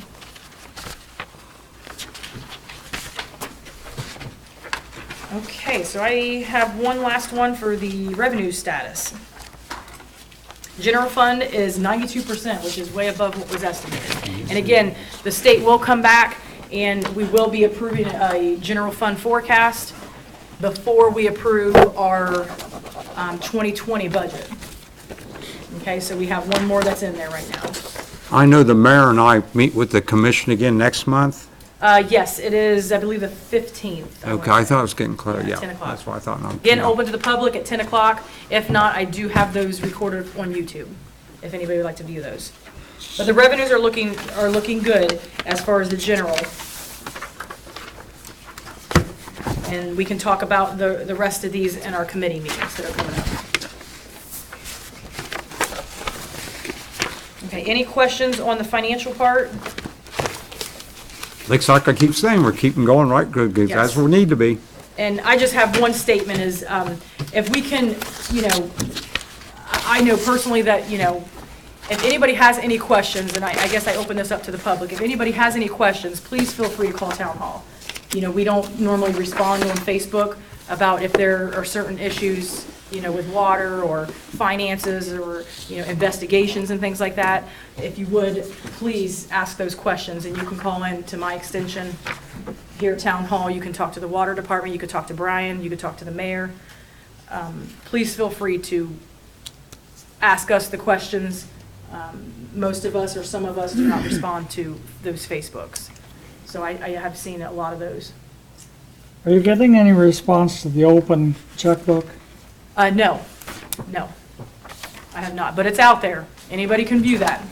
Okay, so I have one last one for the revenue status. General fund is 92%, which is way above what was estimated. And again, the state will come back and we will be approving a general fund forecast before we approve our 2020 budget. Okay, so we have one more that's in there right now. I know the mayor and I meet with the commission again next month. Yes, it is, I believe, the 15th. Okay, I thought it was getting close, Yeah, yeah. 10 o'clock. That's what I thought. No, Again, no. open to the public at 10 o'clock. If not, I do have those recorded on YouTube, if anybody would like to view those. But the revenues are looking good as far as the general. And we can talk about the rest of these in our committee meetings that are coming up. Okay, any questions on the financial part? Looks like I keep saying, we're keeping going right good, because that's Yes. where we need to be. And I just have one statement is, if we can, I know personally that, if anybody has any questions, and I guess I open this up to the public, if anybody has any questions, please feel free to call Town Hall. We don't normally respond on Facebook about if there are certain issues, with water or finances or, investigations and things like that. If you would, please ask those questions, and you can call in to my extension here at Town Hall. You can talk to the water department, you could talk to Brian, you could talk to the mayor. Please feel free to ask us the questions. Most of us or some of us do not respond to those Facebooks. So I have seen a lot of those. Are you getting any response to the open checkbook? No, I have not, but it's out there. Anybody can view that.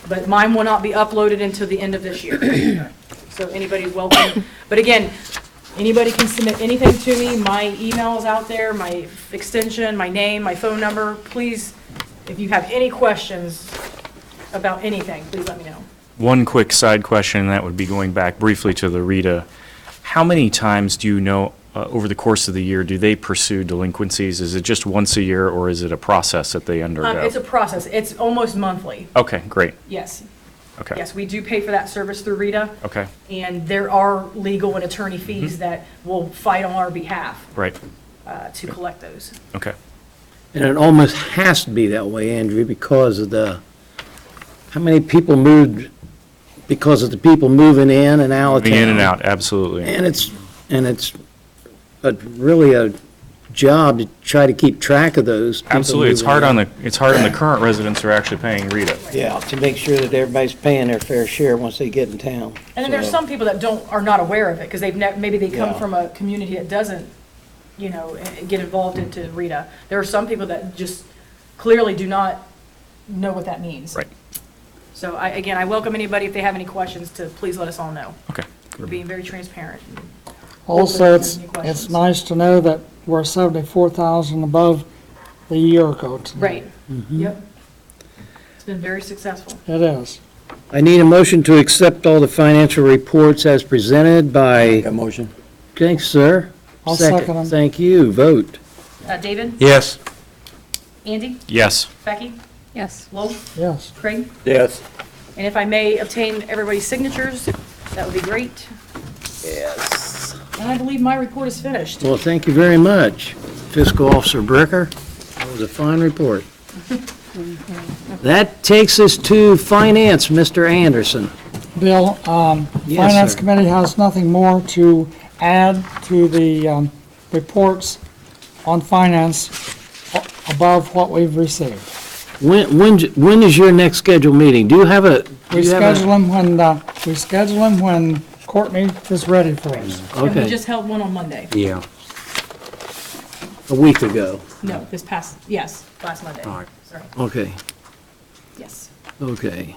But mine will not be uploaded until the end of this year. So anybody's welcome. But again, anybody can submit anything to me. My email is out there, my extension, my name, my phone number. Please, if you have any questions about anything, please let me know. One quick side question, and that would be going back briefly to the Rita. How many times do you know over the course of the year do they pursue delinquencies? Is it just once a year, or is it a process that they undergo? It's a process. It's almost monthly. Okay, great. Yes. Okay. Yes, we do pay for that service through Rita. Okay. And there are legal and attorney fees that will fight on our behalf Right. to collect those. Okay. And it almost has to be that way, Andrew, because of how many people moved, because of the people moving in and out of town. Moving in and out, absolutely. And it's really a job to try to keep track of those people. Absolutely. It's moving hard in. it's hard on the current residents who are actually paying Rita. Yeah, to make sure that everybody's paying their fair share once they get in town. And then there's So- some people that are not aware of it because maybe they come Yeah. from a community that doesn't, get involved into Rita. There are some people that just clearly do not know what that means. Right. So again, I welcome anybody if they have any questions to please let us all know. Okay. We're being very transparent. Also, it's Any questions? nice to know that we're 74,000 above the year ago today. Right. Yep. It's been very successful. It is. I need a motion to accept all the financial reports as presented by... A motion? Thanks, sir. I'll second them. Thank you. Vote. David? Yes. Andy? Yes. Becky? Yes. Lowell? Yes. Craig? Yes. And if I may obtain everybody's signatures, that would be great. Yes. And I believe my report is finished. Well, thank you very much, Fiscal Officer Bricker. That was a fine report. That takes us to finance, Mr. Anderson. Bill, Yes, Finance sir. Committee has nothing more to add to the reports on finance above what we've received. When is your next scheduled meeting? Do you have a? We schedule them when Courtney is ready for us. And we Okay, just held one on Monday. yeah. A week ago. No, yes, last Monday. All right. Sorry, Okay, yes. okay.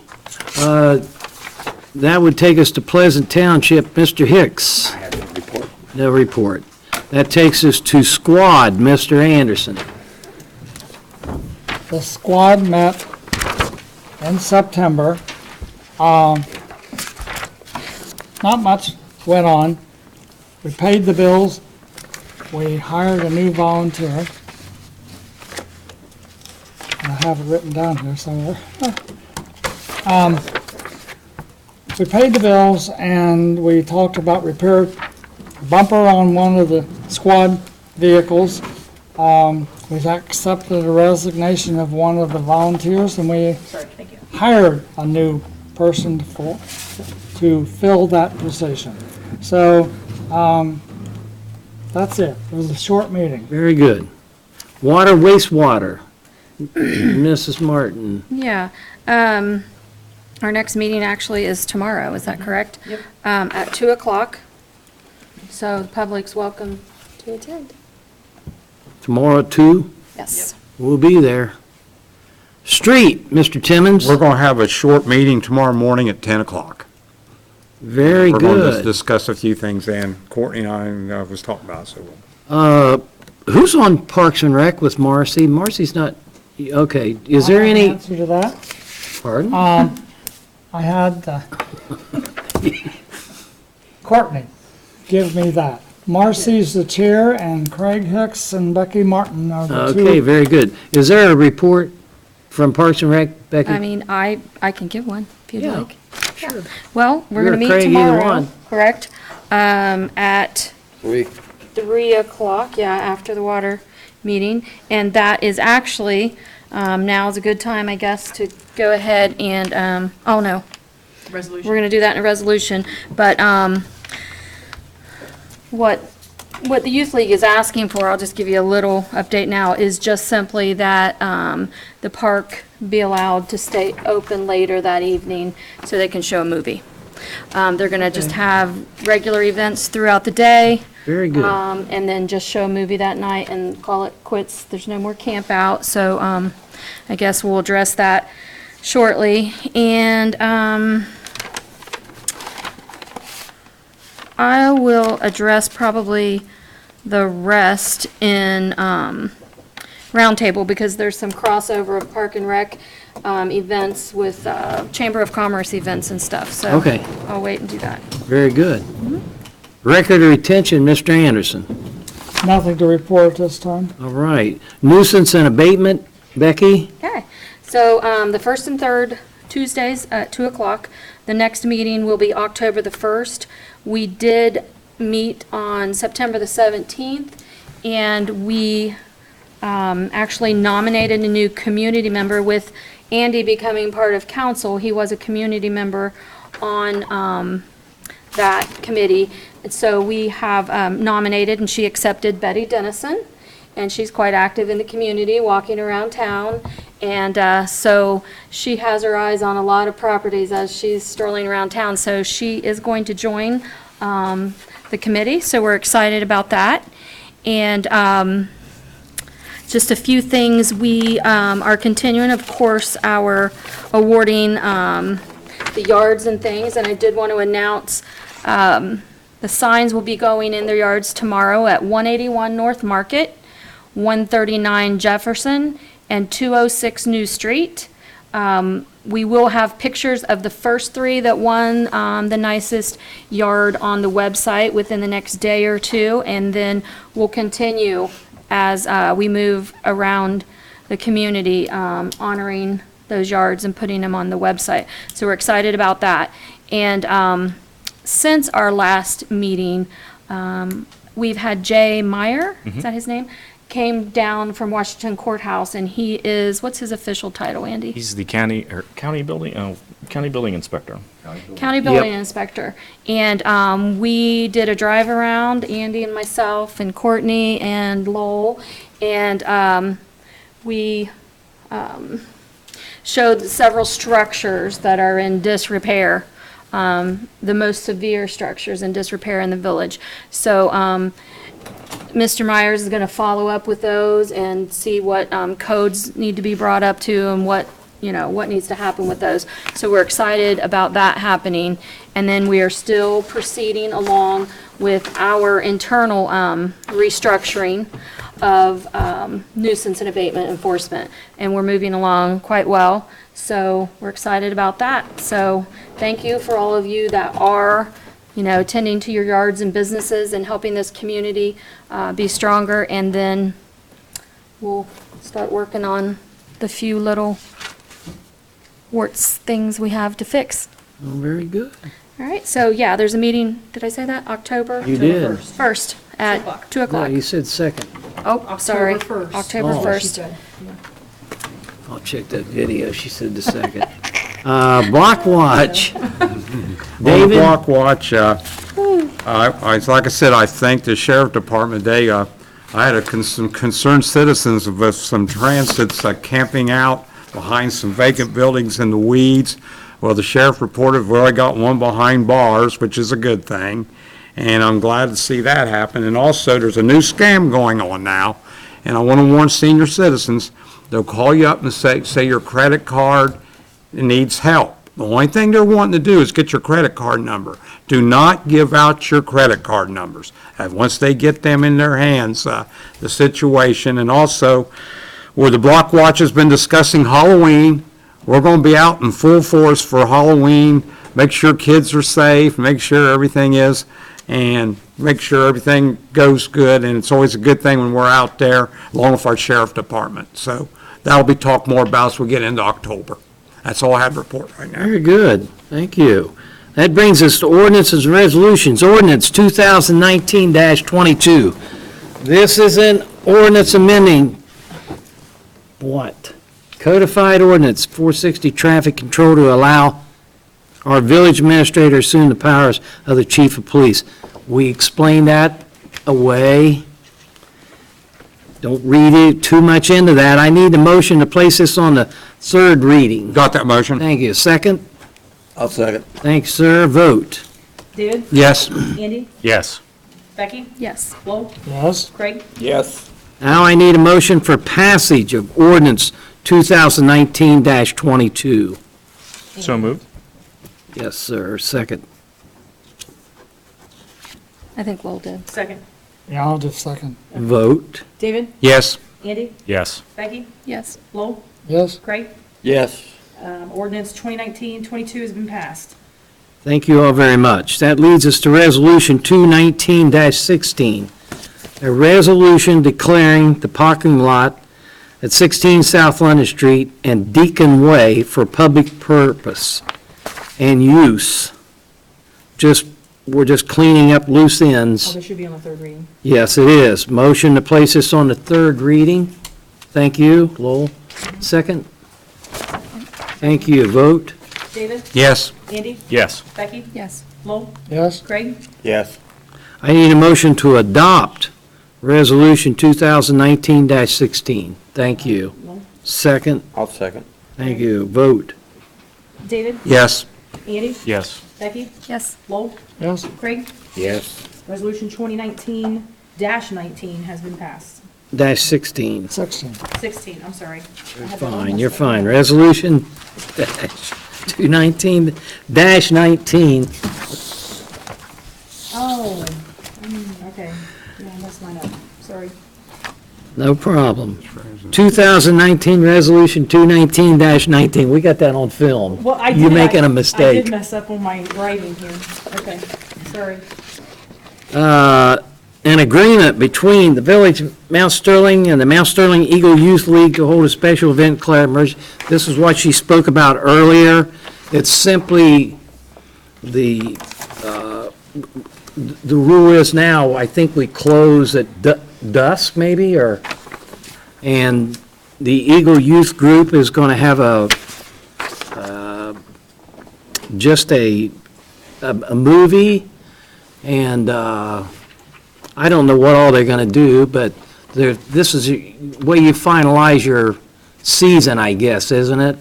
That would take us to Pleasant Township, Mr. Hicks. I have a report. No report. That takes us to Squad, Mr. Anderson. The squad met in September. Not much went on. We paid the bills. We hired a new volunteer. I have it written down here somewhere. We paid the bills and we talked about repair bumper on one of the squad vehicles. We've accepted a resignation of one of the volunteers and we Sorry, thank you. hired a new person to fill that position. So, that's it. It was a short meeting. Very good. Water, wastewater, Mrs. Martin. Yeah. Our next meeting actually is tomorrow, is that correct? Yep. At 2 o'clock. So the public's welcome to attend. Tomorrow at 2, Yes. we'll be there. Street, Mr. Timmons. We're going to have a short meeting tomorrow morning at 10 o'clock. Very We're going to good. discuss a few things then. Courtney and I was talking about, so. Who's on Parks and Rec with Marcy? Marcy's not, okay, is there I have an any, answer to that? pardon? I had Courtney give me that. Marcy's the chair, and Craig Hicks and Becky Martin are the two. Okay, very good. Is there a report from Parks and Rec, Becky? I mean, I can give one if you'd Yeah, like. Sure. Well, we're You're gonna meet Craig, either tomorrow, one. correct? At 3 o'clock, yeah, after the water meeting. And that is actually, now is a good time, I guess, to go ahead and, oh no, Resolution. we're gonna do that in a resolution. But, what the Youth League is asking for, I'll just give you a little update now, is just simply that the park be allowed to stay open later that evening so they can show a movie. They're going to just have regular events throughout the day. Very good. And then just show a movie that night and call it quits. There's no more camp out, so I guess we'll address that shortly. And I will address probably the rest in roundtable because there's some crossover of Park and Rec events with Chamber of Commerce events and stuff. So Okay. I'll wait and do that. Very good. Record of retention, Mr. Anderson. Nothing to report this time. All right. Nuisance and abatement, Becky? Okay, so the first and third Tuesdays at 2 o'clock. The next meeting will be October the 1st. We did meet on September the 17th, and we actually nominated a new community member with Andy becoming part of council. He was a community member on that committee. And so we have nominated, and she accepted Betty Dennison. And she's quite active in the community, walking around town. And so she has her eyes on a lot of properties as she's strolling around town. So she is going to join the committee, so we're excited about that. And just a few things, we are continuing, of course, our awarding the yards and things. And I did want to announce the signs will be going in their yards tomorrow at 181 North Market, 139 Jefferson, and 206 New Street. We will have pictures of the first three that won the nicest yard on the website within the next day or two, and then we'll continue as we move around the community, honoring those yards and putting them on the website. So we're excited about that. And since our last meeting, we've had Jay Meyer, is that his name? came down from Washington Courthouse, and he is, what's his official title, Andy? He's the county building inspector. County Building Inspector. And we did a drive around, Andy and myself and Courtney and Lowell, and we showed several structures that are in disrepair, the most severe structures in disrepair in the village. So Mr. Myers is going to follow up with those and see what codes need to be brought up to and what needs to happen with those. So we're excited about that happening. And then we are still proceeding along with our internal restructuring of nuisance and abatement enforcement. And we're moving along quite well. So we're excited about that. So thank you for all of you that are, tending to your yards and businesses and helping this community be stronger. And then we'll start working on the few little things we have to fix. Oh, very good. All right, so yeah, there's a meeting, did I say that? October? You did. 1st at 2 No, o'clock. you said second. Oh, sorry. October 1st. October Oh. 1st. I'll check that video. She said the second. Block watch. On the David? block watch, like I said, I thank the sheriff department. I had some concerned citizens with some transits camping out behind some vacant buildings in the weeds. Well, the sheriff reported we already got one behind bars, which is a good thing, and I'm glad to see that happen. And also, there's a new scam going on now, and I want to warn senior citizens, they'll call you up and say your credit card needs help. The only thing they're wanting to do is get your credit card number. Do not give out your credit card numbers. And once they get them in their hands, the situation, and also, where the block watch has been discussing Halloween, we're going to be out in full force for Halloween. Make sure kids are safe, make sure everything is, and make sure everything goes good. And it's always a good thing when we're out there, along with our sheriff department. So that'll be talked more about as we get into October. That's all I have to report right now. Very good. Thank you. That brings us to ordinances and resolutions. Ordinance 2019-22. This is an ordinance amending what? Codified ordinance 460 traffic control to allow our village administrator to assume the powers of the chief of police. We explained that away. Don't read it too much into that. I need a motion to place this on the third reading. Got that motion? Thank you. Second? I'll second. Thanks, sir. Vote. David? Yes. Andy? Yes. Becky? Yes. Lowell? Yes. Craig? Yes. Now I need a motion for passage of ordinance 2019-22. So moved. Yes, sir. Second. I think Will did. Second. Yeah, I'll just second. Vote. David? Yes. Andy? Yes. Becky? Yes. Lowell? Yes. Craig? Yes. Ordinance 2019-22 has been passed. Thank you all very much. That leads us to Resolution 219-16, a resolution declaring the parking lot at 16 South London Street and Deacon Way for public purpose and use. We're just cleaning up loose ends. This should be on the third reading. Yes, it is. Motion to place this on the third reading. Thank you. Lowell, second. Thank you. Vote. David? Yes. Andy? Yes. Becky? Yes. Lowell? Yes. Craig? Yes. I need a motion to adopt Resolution 2019-16. Thank you. Lowell? Second. I'll second. Thank you. Vote. David? Yes. Andy? Yes. Becky? Yes. Lowell? Yes. Craig? Yes. Resolution 2019-19 has been passed. Dash 16. 16. 16, I'm sorry. I had that Fine, almost. you're fine. Resolution dash 219-19. Oh, okay. Yeah, that's mine up. Sorry. No problem. 2019 Resolution 219-19. We got that on film. Well, I did. You're making a I mistake. did mess up on my writing here. Okay, sorry. An agreement between the Village of Mount Sterling and the Mount Sterling Eagle Youth League to hold a special event, declare emergency. This is what she spoke about earlier. It's simply the rule is now, I think we close at dusk maybe, or And the Eagle Youth Group is going to have just a movie, and I don't know what all they're going to do, but this is where you finalize your season, I guess, isn't it?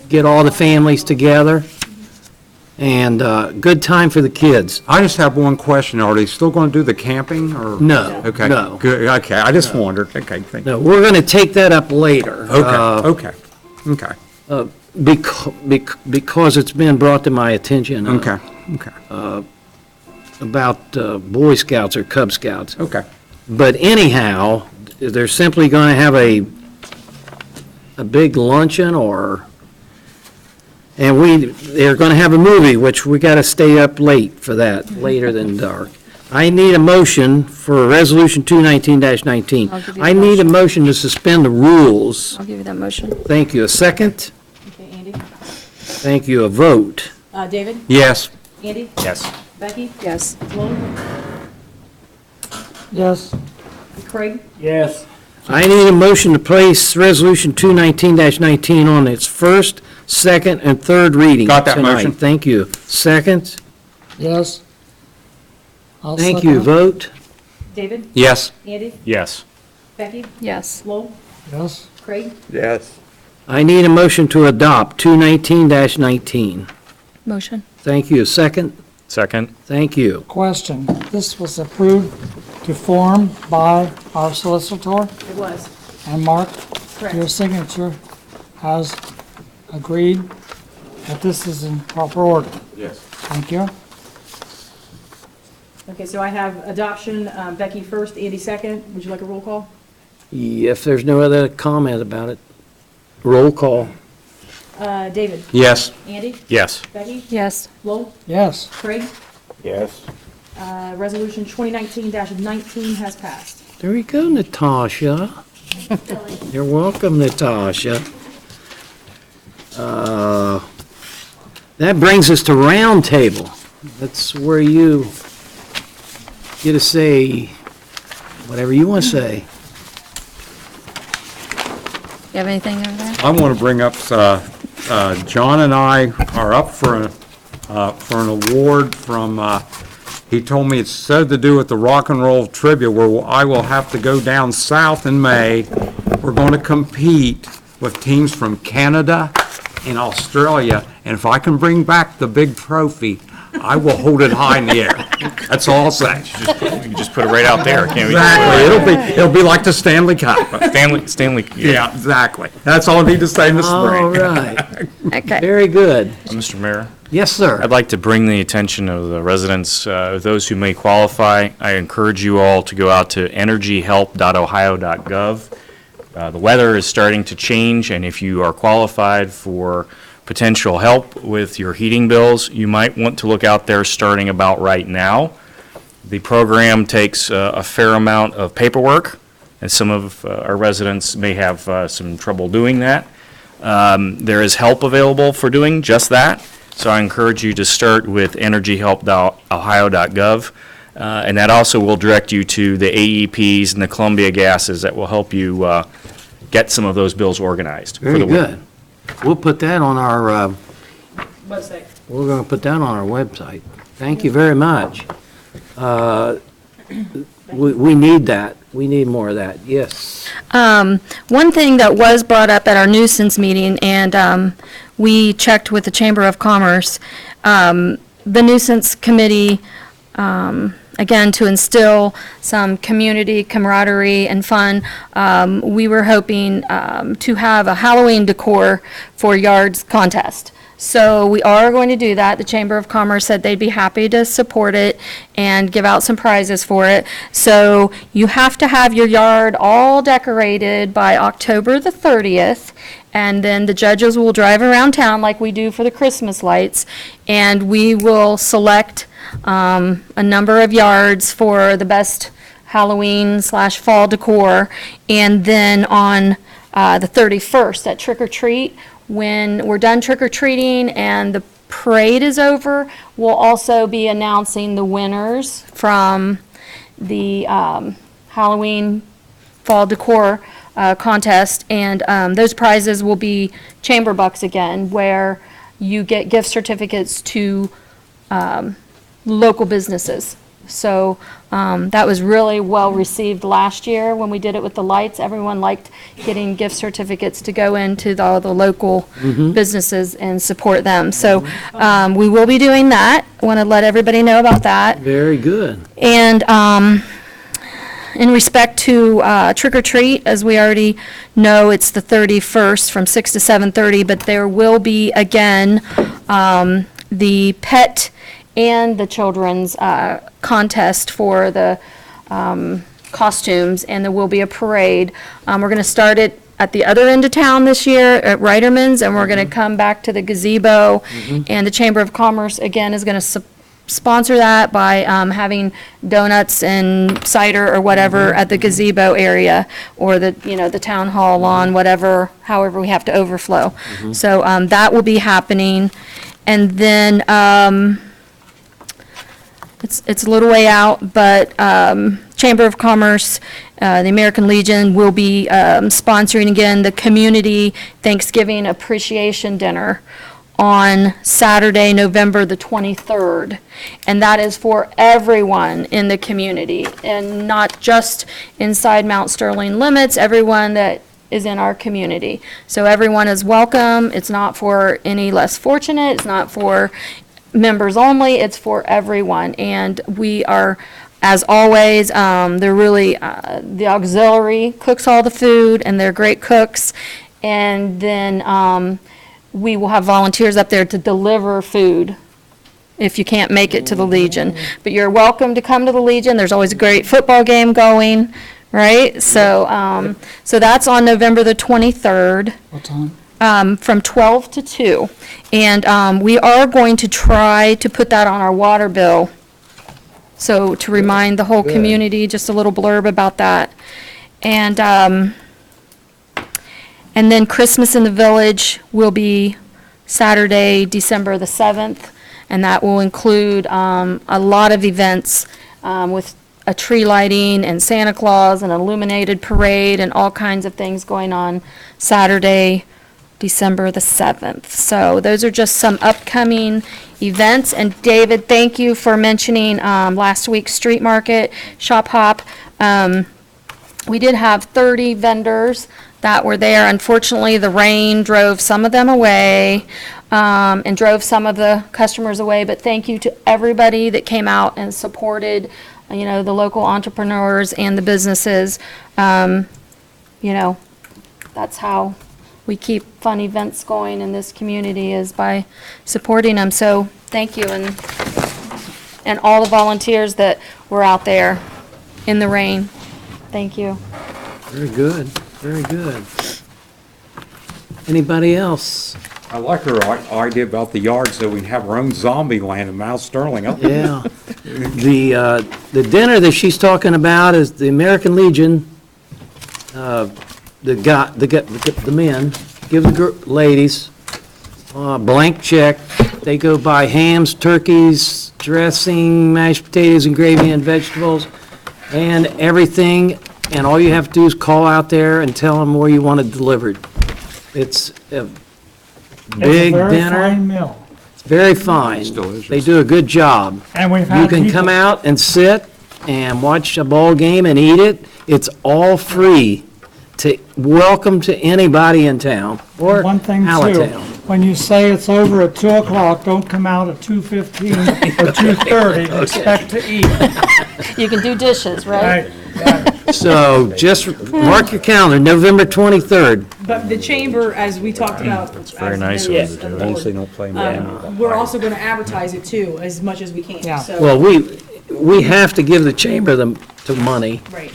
Get all the families together, and good time for the kids. I just have one question. Are they still going to do the camping or? No, Okay. no. Good. Okay. I just wondered. Okay. Thank you. No, we're going to take that up later. Okay. Because it's been brought to my attention. Okay. About Boy Scouts or Cub Scouts. Okay. But anyhow, they're simply going to have a big luncheon and they're going to have a movie, which we got to stay up late for that, later than dark. I need a motion for Resolution 219-19. I'll give you I the need a motion. motion to suspend the rules. I'll give you that motion. Thank you. A second? Okay, Andy? Thank you. A vote? David? Yes. Andy? Yes. Becky? Yes. Lowell? Yes. Craig? Yes. I need a motion to place Resolution 219-19 on its first, second, and third reading Got that tonight. motion. Thank you. Second? Yes. I'll Thank second you. it. Vote? David? Yes. Andy? Yes. Becky? Yes. Lowell? Yes. Craig? Yes. I need a motion to adopt 219-19. Motion. Thank you. Second? Second. Thank you. Question. This was approved to form by our solicitor, It was. and Mark, Correct. your signature has agreed that this is in proper order. Yes. Thank you. Okay, so I have adoption, Becky first, Andy second. Would you like a roll call? If there's no other comment about it, roll call. David? Yes. Andy? Yes. Becky? Yes. Lowell? Yes. Craig? Yes. Resolution 2019-19 has passed. There you go, Natasha. You're welcome, Natasha. That brings us to roundtable. That's where you get to say whatever you want to say. You have anything over there? I want to bring up, John and I are up for an award from, he told me it's so to do with the Rock and Roll Trivia, where I will have to go down south in May. We're going to compete with teams from Canada and Australia, and if I can bring back the big trophy, I will hold it high in the air. That's all I'll say. You can just put it right out there, can't we? Exactly. It'll be like the Stanley Cup. Stanley. Yeah, exactly. That's all I need to say in the spring. All right. Okay. Very good. Mr. Mayor? Yes, sir. I'd like to bring the attention of the residents, those who may qualify. I encourage you all to go out to energyhelp.ohio.gov. The weather is starting to change, and if you are qualified for potential help with your heating bills, you might want to look out there starting about right now. The program takes a fair amount of paperwork, and some of our residents may have some trouble doing that. There is help available for doing just that. So I encourage you to start with energyhelp.ohio.gov, and that also will direct you to the AEPs and the Columbia Gases that will help you get some of those bills organized. for Very the winter. good. We'll put that on our, Website. we're going to put that on our website. Thank you very much. We need that. We need more of that. Yes. One thing that was brought up at our nuisance meeting, and we checked with the Chamber of Commerce, the nuisance committee, again, to instill some community camaraderie and fun, we were hoping to have a Halloween decor for yards contest. So we are going to do that. The Chamber of Commerce said they'd be happy to support it and give out some prizes for it. So you have to have your yard all decorated by October the 30th, and then the judges will drive around town like we do for the Christmas lights, and we will select a number of yards for the best Halloween/fall decor. And then on the 31st at Trick or Treat, when we're done trick-or-treating and the parade is over, we'll also be announcing the winners from the Halloween fall decor contest, and those prizes will be chamber bucks again, where you get gift certificates to local businesses. So that was really well received last year when we did it with the lights. Everyone liked getting gift certificates to go into all the local businesses and support them. So we will be doing that. Want to let everybody know about that. Very good. And in respect to trick or treat, as we already know, it's the 31st from 6 to 7:30, but there will be again the pet and the children's contest for the costumes, and there will be a parade. We're going to start it at the other end of town this year at Reiterman's, and we're going to come back to the gazebo, and the Chamber of Commerce, again, is going to sponsor that by having donuts and cider or whatever at the gazebo area, or the, you know, the town hall lawn, whatever, however we have to overflow. So that will be happening. And then it's a little way out, but Chamber of Commerce, the American Legion will be sponsoring again the Community Thanksgiving Appreciation Dinner on Saturday, November the 23rd. And that is for everyone in the community, and not just inside Mount Sterling limits, everyone that is in our community. So everyone is welcome. It's not for any less fortunate. It's not for members only. It's for everyone. And we are, as always, they're really, the auxiliary cooks all the food, and they're great cooks. And then we will have volunteers up there to deliver food if you can't make it to the Legion. But you're welcome to come to the Legion. There's always a great football game going, right? So, so that's on November the 23rd. What time? From 12 to 2. And we are going to try to put that on our water bill. So to remind the whole community, just a little blurb about that. And then Christmas in the Village will be Saturday, December the 7th. And that will include a lot of events with a tree lighting and Santa Claus and illuminated parade and all kinds of things going on Saturday, December the 7th. So those are just some upcoming events. And David, thank you for mentioning last week's street market, Shop Hop. We did have 30 vendors that were there. Unfortunately, the rain drove some of them away and drove some of the customers away. But thank you to everybody that came out and supported, you know, the local entrepreneurs and the businesses. You know, that's how we keep fun events going in this community, is by supporting them. So thank you, and all the volunteers that were out there in the rain. Thank you. Very good, very good. Anybody else? I like her idea about the yard, so we can have our own zombie land in Mount Sterling. Yeah. The dinner that she's talking about is the American Legion, the men give the ladies a blank check. They go buy hams, turkeys, dressing, mashed potatoes and gravy and vegetables and everything. And all you have to do is call out there and tell them where you want it delivered. It's a big It's a very dinner. fine meal. It's very fine. They do a good job. And we've You had can people- come out and sit and watch a ball game and eat it. It's all free. Welcome to anybody in town or One thing out of too, town. when you say it's over at 2 o'clock, don't come out at 2:15 or 2:30 to expect to eat. You can do dishes, right? So just mark your calendar, November 23rd. But the chamber, as we talked about. It's very nice of them to do it. Long as they don't play Miami. We're also going to advertise it too, as much as we can. Yeah. So- Well, we have to give the chamber the money. Right.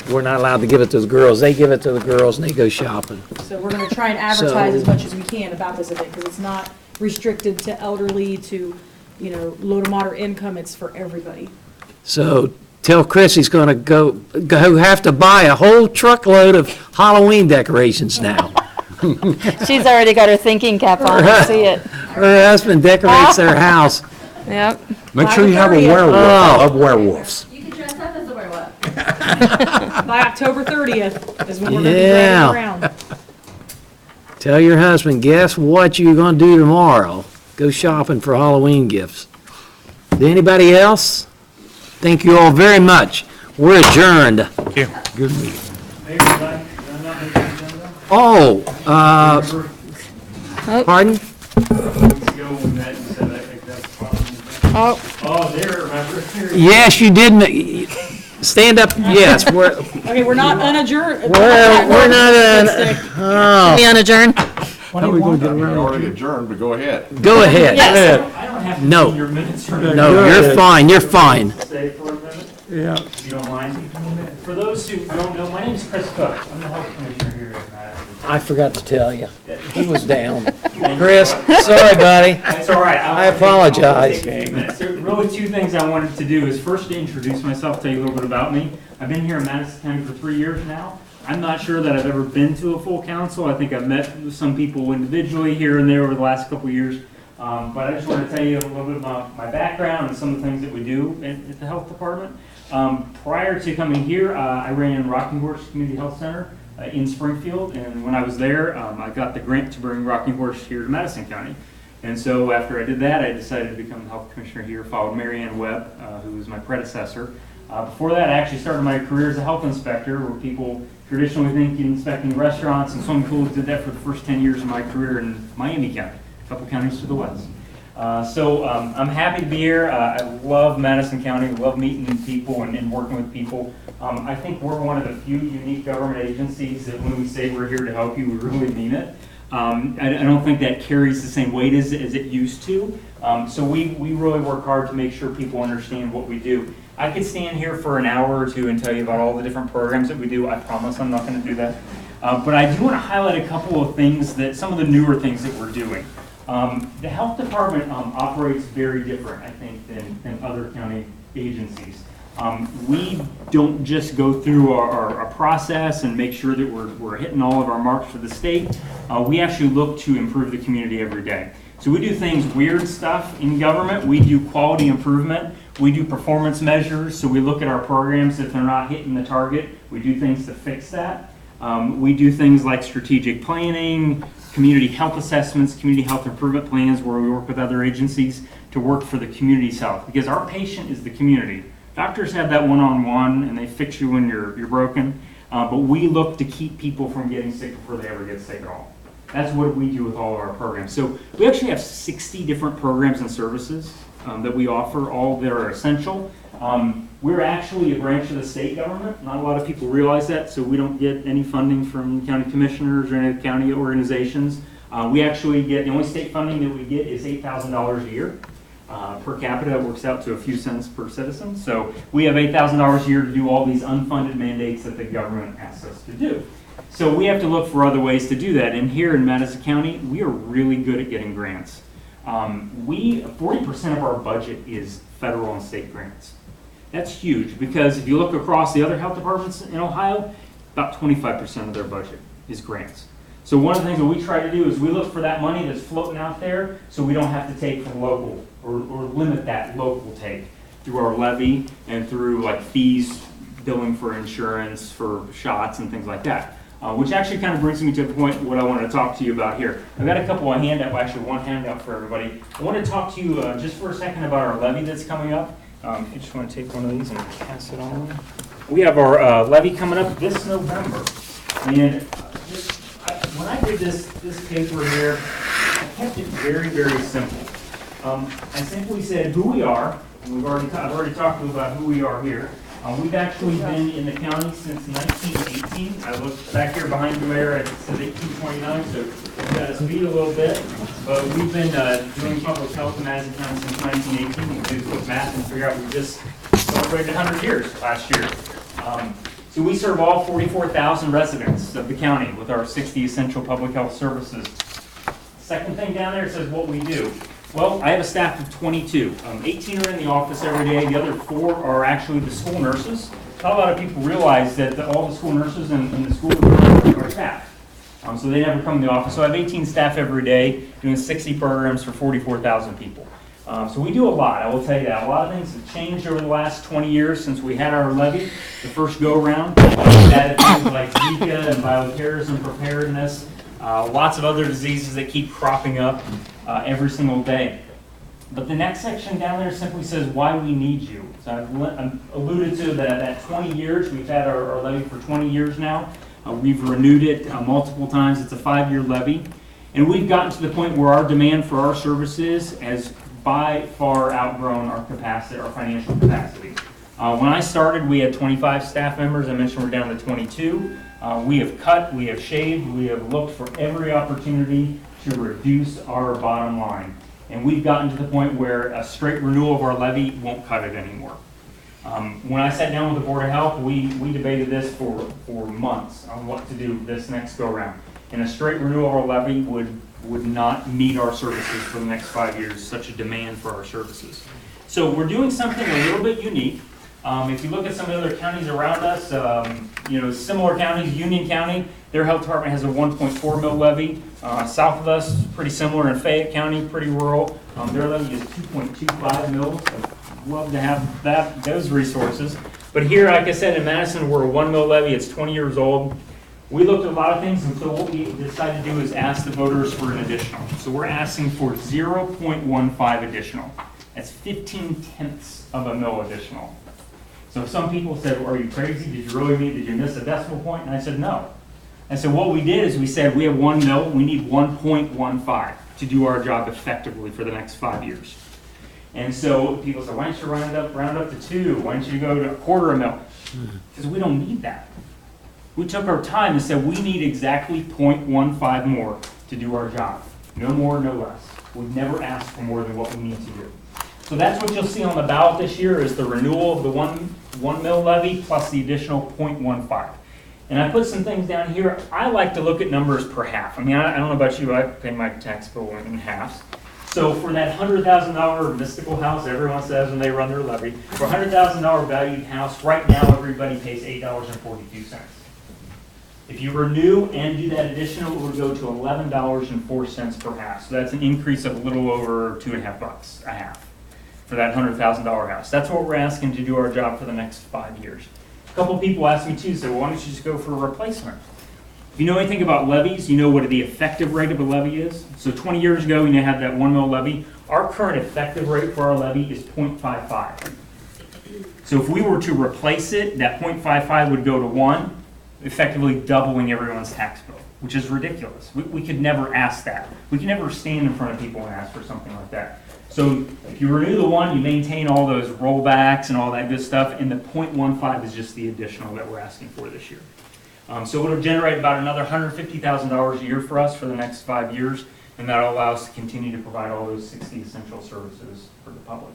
We're not allowed to give it to the girls. They give it to the girls and they go shopping. So we're going to try and advertise So- as much as we can about this event, because it's not restricted to elderly, to, you know, low to moderate income. It's for everybody. So tell Chris he's gonna go have to buy a whole truckload of Halloween decorations now. She's already got her thinking cap on. I see it. Her husband decorates their house. Yep. Make sure you have a werewolf. I love werewolves. You can dress up as a werewolf. by October 30th is when we're gonna be Yeah. driving around. Tell your husband, guess what you're gonna do tomorrow? Go shopping for Halloween gifts. Anybody else? Thank you all very much. We're adjourned. Thank you. Good meeting. Maybe did I not make the agenda? Oh, pardon? Weeks ago we met and said that's fine. Oh, Oh, there, remember? Yes, you didn't. Stand up, yes, we're, Okay, we're not unadjourned. we're not, oh, we unadjourned? how are we gonna get You're around? already adjourned, but go ahead. Go ahead. I don't have to No. see your minutes or No, you're fine, you're fine. Stay for a minute? Yeah. If you don't mind. For those who don't know, my name is Chris Cook. I'm the health commissioner here at Madison. I forgot to tell you. He was down. Chris, sorry, buddy. That's all right. I apologize. So really, two things I wanted to do is first to introduce myself, tell you a little bit about me. I've been here in Madison County for 3 years now. I'm not sure that I've ever been to a full council. I think I've met some people individually here and there over the last couple of years. But I just want to tell you a little bit about my background and some of the things that we do at the health department. Prior to coming here, I ran Rocking Horse Community Health Center in Springfield, and when I was there, I got the grant to bring Rocking Horse here to Madison County. And so after I did that, I decided to become the health commissioner here, followed Mary Ann Webb, who was my predecessor. Before that, I actually started my career as a health inspector, where people traditionally think inspecting restaurants and swimming pools. Did that for the first 10 years of my career in Miami County, a couple counties to the west. So I'm happy to be here. I love Madison County, love meeting people and working with people. I think we're one of the few unique government agencies that when we say we're here to help you, we really mean it. I don't think that carries the same weight as it used to. So we really work hard to make sure people understand what we do. I could stand here for an hour or two and tell you about all the different programs that we do. I promise I'm not going to do that. But I do want to highlight a couple of things, some of the newer things that we're doing. The health department operates very different, I think, than other county agencies. We don't just go through our process and make sure that we're hitting all of our marks for the state. We actually look to improve the community every day. So we do things, weird stuff in government. We do quality improvement. We do performance measures. So we look at our programs. If they're not hitting the target, we do things to fix that. We do things like strategic planning, community health assessments, community health improvement plans, where we work with other agencies to work for the community's health. Because our patient is the community. Doctors have that one-on-one, and they fix you when you're broken. But we look to keep people from getting sick before they ever get sick at all. That's what we do with all of our programs. So we actually have 60 different programs and services that we offer, all that are essential. We're actually a branch of the state government. Not a lot of people realize that, so we don't get any funding from county commissioners or any county organizations. We actually get, the only state funding that we get is $8,000 a year. Per capita, it works out to a few cents per citizen. So we have $8,000 a year to do all these unfunded mandates that the government asks us to do. So we have to look for other ways to do that. And here in Madison County, we are really good at getting grants. 40% of our budget is federal and state grants. That's huge because if you look across the other health departments in Ohio, about 25% of their budget is grants. So one of the things that we try to do is we look for that money that's floating out there so we don't have to take from local or limit that local take through our levy and through like fees, billing for insurance, for shots and things like that. Which actually kind of brings me to the point what I want to talk to you about here. I've got a couple of handouts, actually one handout for everybody. I want to talk to you just for a second about our levy that's coming up. I just want to take one of these and pass it on. We have our levy coming up this November. And when I did this paper here, I kept it very, very simple. I simply said who we are, and I've already talked to you about who we are here. We've actually been in the county since 1918. I looked back here behind the mayor, it says 1829, so we've got to speed a little bit. But we've been doing public health in Madison County since 1918. We can do quick math and figure out we just celebrated 100 years last year. So we serve all 44,000 residents of the county with our 60 essential public health services. Second thing down there says what we do. Well, I have a staff of 22. 18 are in the office every day. The other 4 are actually the school nurses. Not a lot of people realize that all the school nurses in the school are staff. So they never come to the office. So I have 18 staff every day doing 60 programs for 44,000 people. So we do a lot, I will tell you that. A lot of things have changed over the last 20 years since we had our levy, the first go-around. We've added things like Zika and bioterrorism preparedness, lots of other diseases that keep cropping up every single day. But the next section down there simply says why we need you. So I've alluded to that 20 years. We've had our levy for 20 years now. We've renewed it multiple times. It's a 5-year levy. And we've gotten to the point where our demand for our services has by far outgrown our capacity, our financial capacity. When I started, we had 25 staff members. I mentioned we're down to 22. We have cut, we have shaved, we have looked for every opportunity to reduce our bottom line. And we've gotten to the point where a straight renewal of our levy won't cut it anymore. When I sat down with the Board of Health, we debated this for months on what to do this next go-round. And a straight renewal of our levy would not meet our services for the next 5 years, such a demand for our services. So we're doing something a little bit unique. If you look at some of the other counties around us, similar counties, Union County, their health department has a 1.4 mil levy. South of us, pretty similar in Fayette County, pretty rural. Their levy is 2.25 mils. I'd love to have those resources. But here, like I said, in Madison, we're a 1 mil levy. It's 20 years old. We looked at a lot of things, and so what we decided to do is ask the voters for an additional. So we're asking for 0.15 additional. That's 15/10 of a mil additional. So some people said, well, are you crazy? Did you miss a decimal point? And I said, no. And so what we did is we said, we have 1 mil, we need 1.15 to do our job effectively for the next 5 years. And so people said, why don't you round up to 2? Why don't you go to a 1/4 mil? Because we don't need that. We took our time and said, we need exactly 0.15 more to do our job. No more, no less. We've never asked for more than what we need to do. So that's what you'll see on the ballot this year is the renewal of the 1 mil levy plus the additional 0.15. And I put some things down here. I like to look at numbers per half. I mean, I don't know about you, I pay my tax bill in halves. So for that $100,000 mystical house everyone says when they run their levy, for a $100,000 valued house, right now everybody pays $8.42. If you renew and do that additional, it would go to $11.04 per half. So that's an increase of a little over $2.50 a half for that $100,000 house. That's what we're asking to do our job for the next 5 years. A couple people asked me too, so why don't you just go for a replacement? If you know anything about levies, you know what the effective rate of a levy is. So 20 years ago, when you had that 1 mil levy, our current effective rate for our levy is 0.55. So if we were to replace it, that 0.55 would go to 1, effectively doubling everyone's tax bill, which is ridiculous. We could never ask that. We can never stand in front of people and ask for something like that. So if you renew the 1, you maintain all those rollbacks and all that good stuff, and the 0.15 is just the additional that we're asking for this year. So it'll generate about another $150,000 a year for us for the next 5 years, and that'll allow us to continue to provide all those 60 essential services for the public.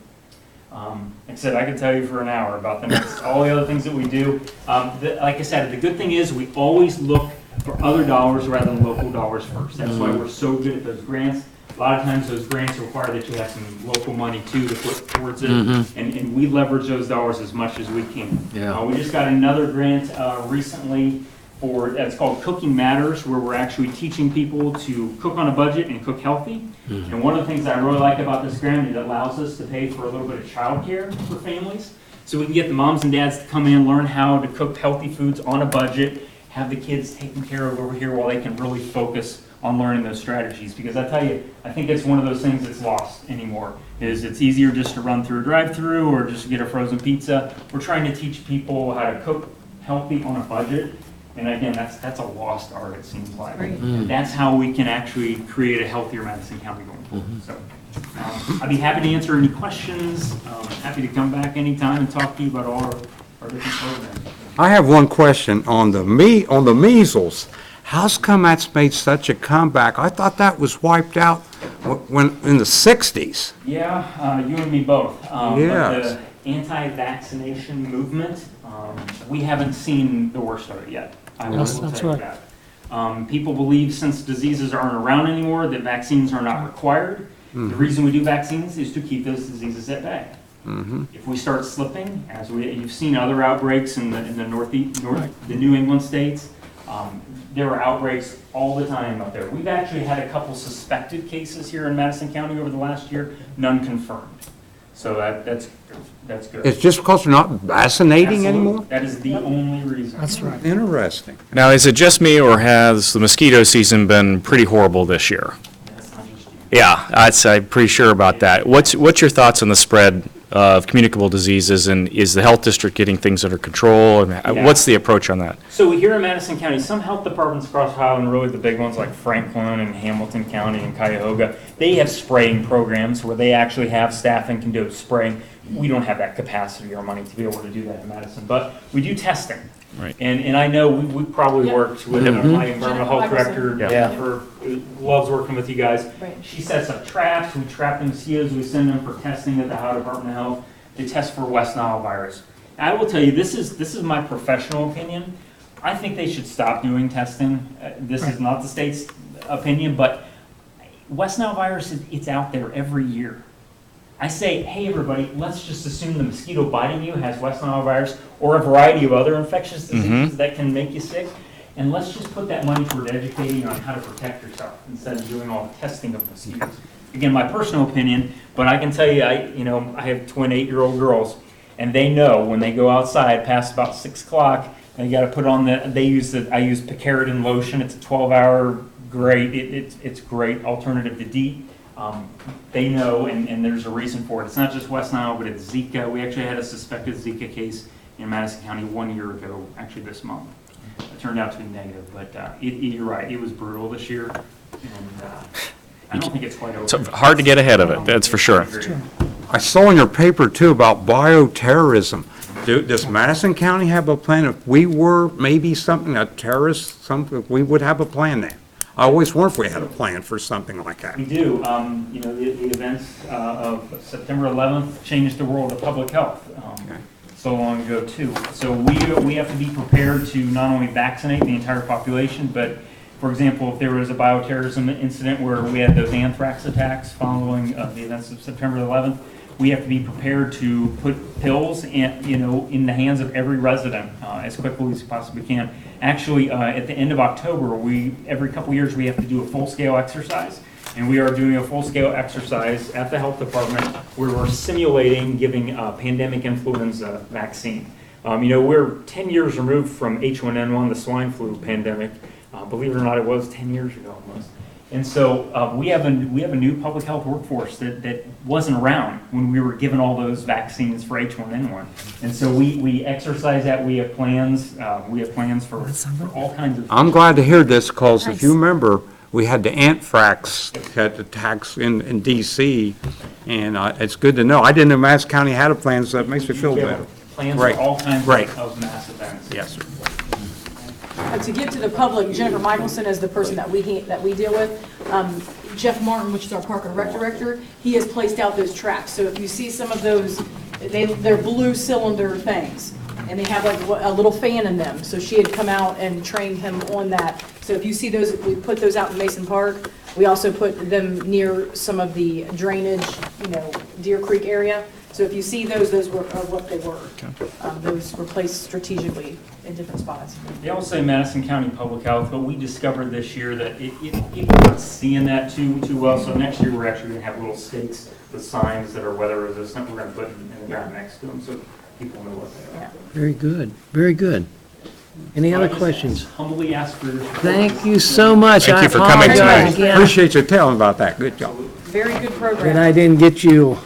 Like I said, I could tell you for an hour about all the other things that we do. Like I said, the good thing is we always look for other dollars rather than local dollars first. That's why we're so good at those grants. A lot of times those grants require that you have some local money too to put towards it, and we leverage those dollars as much as we can. Yeah. We just got another grant recently it's called Cooking Matters, where we're actually teaching people to cook on a budget and cook healthy. And one of the things that I really like about this grant is it allows us to pay for a little bit of childcare for families. So we can get the moms and dads to come in, learn how to cook healthy foods on a budget, have the kids taken care of over here while they can really focus on learning those strategies. Because I tell you, I think it's one of those things that's lost anymore, is it's easier just to run through a drive-through or just get a frozen pizza. We're trying to teach people how to cook healthy on a budget. And again, that's a lost art, it seems like. And that's how we can actually create a healthier Madison County going forward. So I'd be happy to answer any questions. Happy to come back anytime and talk to you about all our different programs. I have one question on the measles. How's come that's made such a comeback? I thought that was wiped out when in the 60s. Yeah, you and me both. Yes. But the anti-vaccination movement, we haven't seen the worst of it yet. I will tell you that. People believe since diseases aren't around anymore that vaccines are not required. The reason we do vaccines is to keep those diseases at bay. If we start slipping, as you've seen other outbreaks in the New England states, there are outbreaks all the time up there. We've actually had a couple suspected cases here in Madison County over the last year, none confirmed. So that's good. It's just because they're not vaccinating Absolutely. anymore? That is the only reason. That's right. Interesting. Now, is it just me, or has the mosquito season been pretty horrible this year? That's not just you. Yeah, I'm pretty sure about that. What's your thoughts on the spread of communicable diseases, and is the health district getting things under control? And Yeah. what's the approach on that? So here in Madison County, some health departments across Ohio, and really the big ones like Franklin and Hamilton County and Cuyahoga, they have spraying programs where they actually have staff and can do spraying. We don't have that capacity or money to be able to do that in Madison, but we do testing. Right. And I know we probably worked with my environmental health director, Yeah. loves working with you guys. Right. She sets up traps, we trap the mosquitoes, we send them for testing at the Ohio Department of Health. They test for West Nile virus. I will tell you, this is my professional opinion. I think they should stop doing testing. This is not the state's opinion, but West Nile virus, it's out there every year. I say, hey, everybody, let's just assume the mosquito biting you has West Nile virus or a variety of other infectious diseases that can make you sick. And let's just put that money toward educating on how to protect yourself instead of doing all the testing of mosquitoes. Again, my personal opinion, but I can tell you, I have twin 8-year-old girls, and they know when they go outside past about 6 o'clock, they got to put on I use picaridin lotion. It's a 12-hour great. It's great alternative to DEET. They know, and there's a reason for it. It's not just West Nile, but it's Zika. We actually had a suspected Zika case in Madison County 1 year ago, actually this month. It turned out to be negative, but you're right, it was brutal this year, and I don't think it's quite over. It's hard to get ahead of it, that's for sure. I saw in your paper too about bioterrorism. Does Madison County have a plan? If we were maybe a terrorist, we would have a plan then? I always wonder if we had a plan for something like that. We do. The events of September 11th changed the world of public health so long ago, too. So we have to be prepared to not only vaccinate the entire population, but, for example, if there was a bioterrorism incident where we had those anthrax attacks following the events of September 11th, we have to be prepared to put pills in the hands of every resident as quickly as we possibly can. Actually, at the end of October, every couple years we have to do a full-scale exercise, and we are doing a full-scale exercise at the health department where we're simulating giving pandemic influenza vaccine. We're 10 years removed from H1N1, the swine flu pandemic. Believe it or not, it was 10 years ago almost. And so we have a new public health workforce that wasn't around when we were given all those vaccines for H1N1. And so we exercise that. We have plans. For all kinds of. I'm glad to hear this because if you remember, we had the anthrax attacks in D.C. and it's good to know. I didn't know Madison County had a plan, so it makes me feel better. Plans Right. for all kinds Right. of mass events. Yes, sir. To give to the public, Jennifer Michelson is the person that we deal with. Jeff Martin, which is our Park and Rec director, he has placed out those traps. So if you see some of those, they're blue cylinder things, and they have like a little fan in them. So she had come out and trained him on that. So if you see those, we put those out in Mason Park. We also put them near some of the drainage, Deer Creek area. So if you see those are what they were. Those were placed strategically in different spots. They all say Madison County Public Health, but we discovered this year that people aren't seeing that too well. So next year, we're actually going to have little stakes with signs that are weather resistant. We're going to put in the ground next to them so people know what they are. Very good, very good. Any other questions? Humbly ask for your support. Thank you so much. Thank I you for coming apologize tonight. again Appreciate you telling about that. Good job. Very good that program. I didn't get you,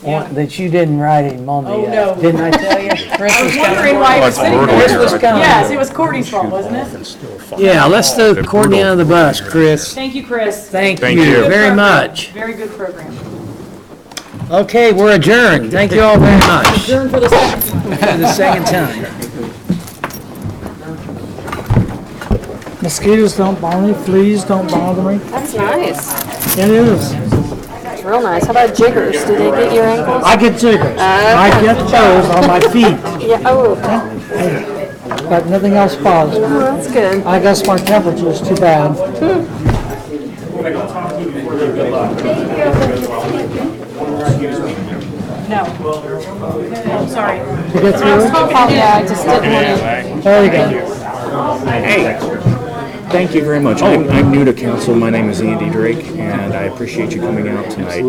Yeah. that you didn't write him on the, Oh, no. didn't I tell you? Chris I was was wondering coming. why he Oh, was it's sitting brutal there. Chris was coming. Yes, it was Courtney's fault, wasn't it? Yeah, let's throw Courtney under the bus, Chris. Thank you, Chris. Thank Thank you you. very much. Very good program. Okay, we're adjourned. Thank you all very much. Adjourn for the second time. For the second time. Mosquitoes don't bother me, fleas don't bother me. That's nice. It is. It's real nice. How about jiggers? Do they get your ankles? I get jiggers. I get those on my feet, Yeah, oh, but nothing else bothers me. well, that's good. I guess my temperature is too bad. No. I'm sorry. You get through it? Oh, yeah, I just didn't want to. There you go. Thank you very much. I'm new to council. My name is Andy Drake, and I appreciate you coming out tonight.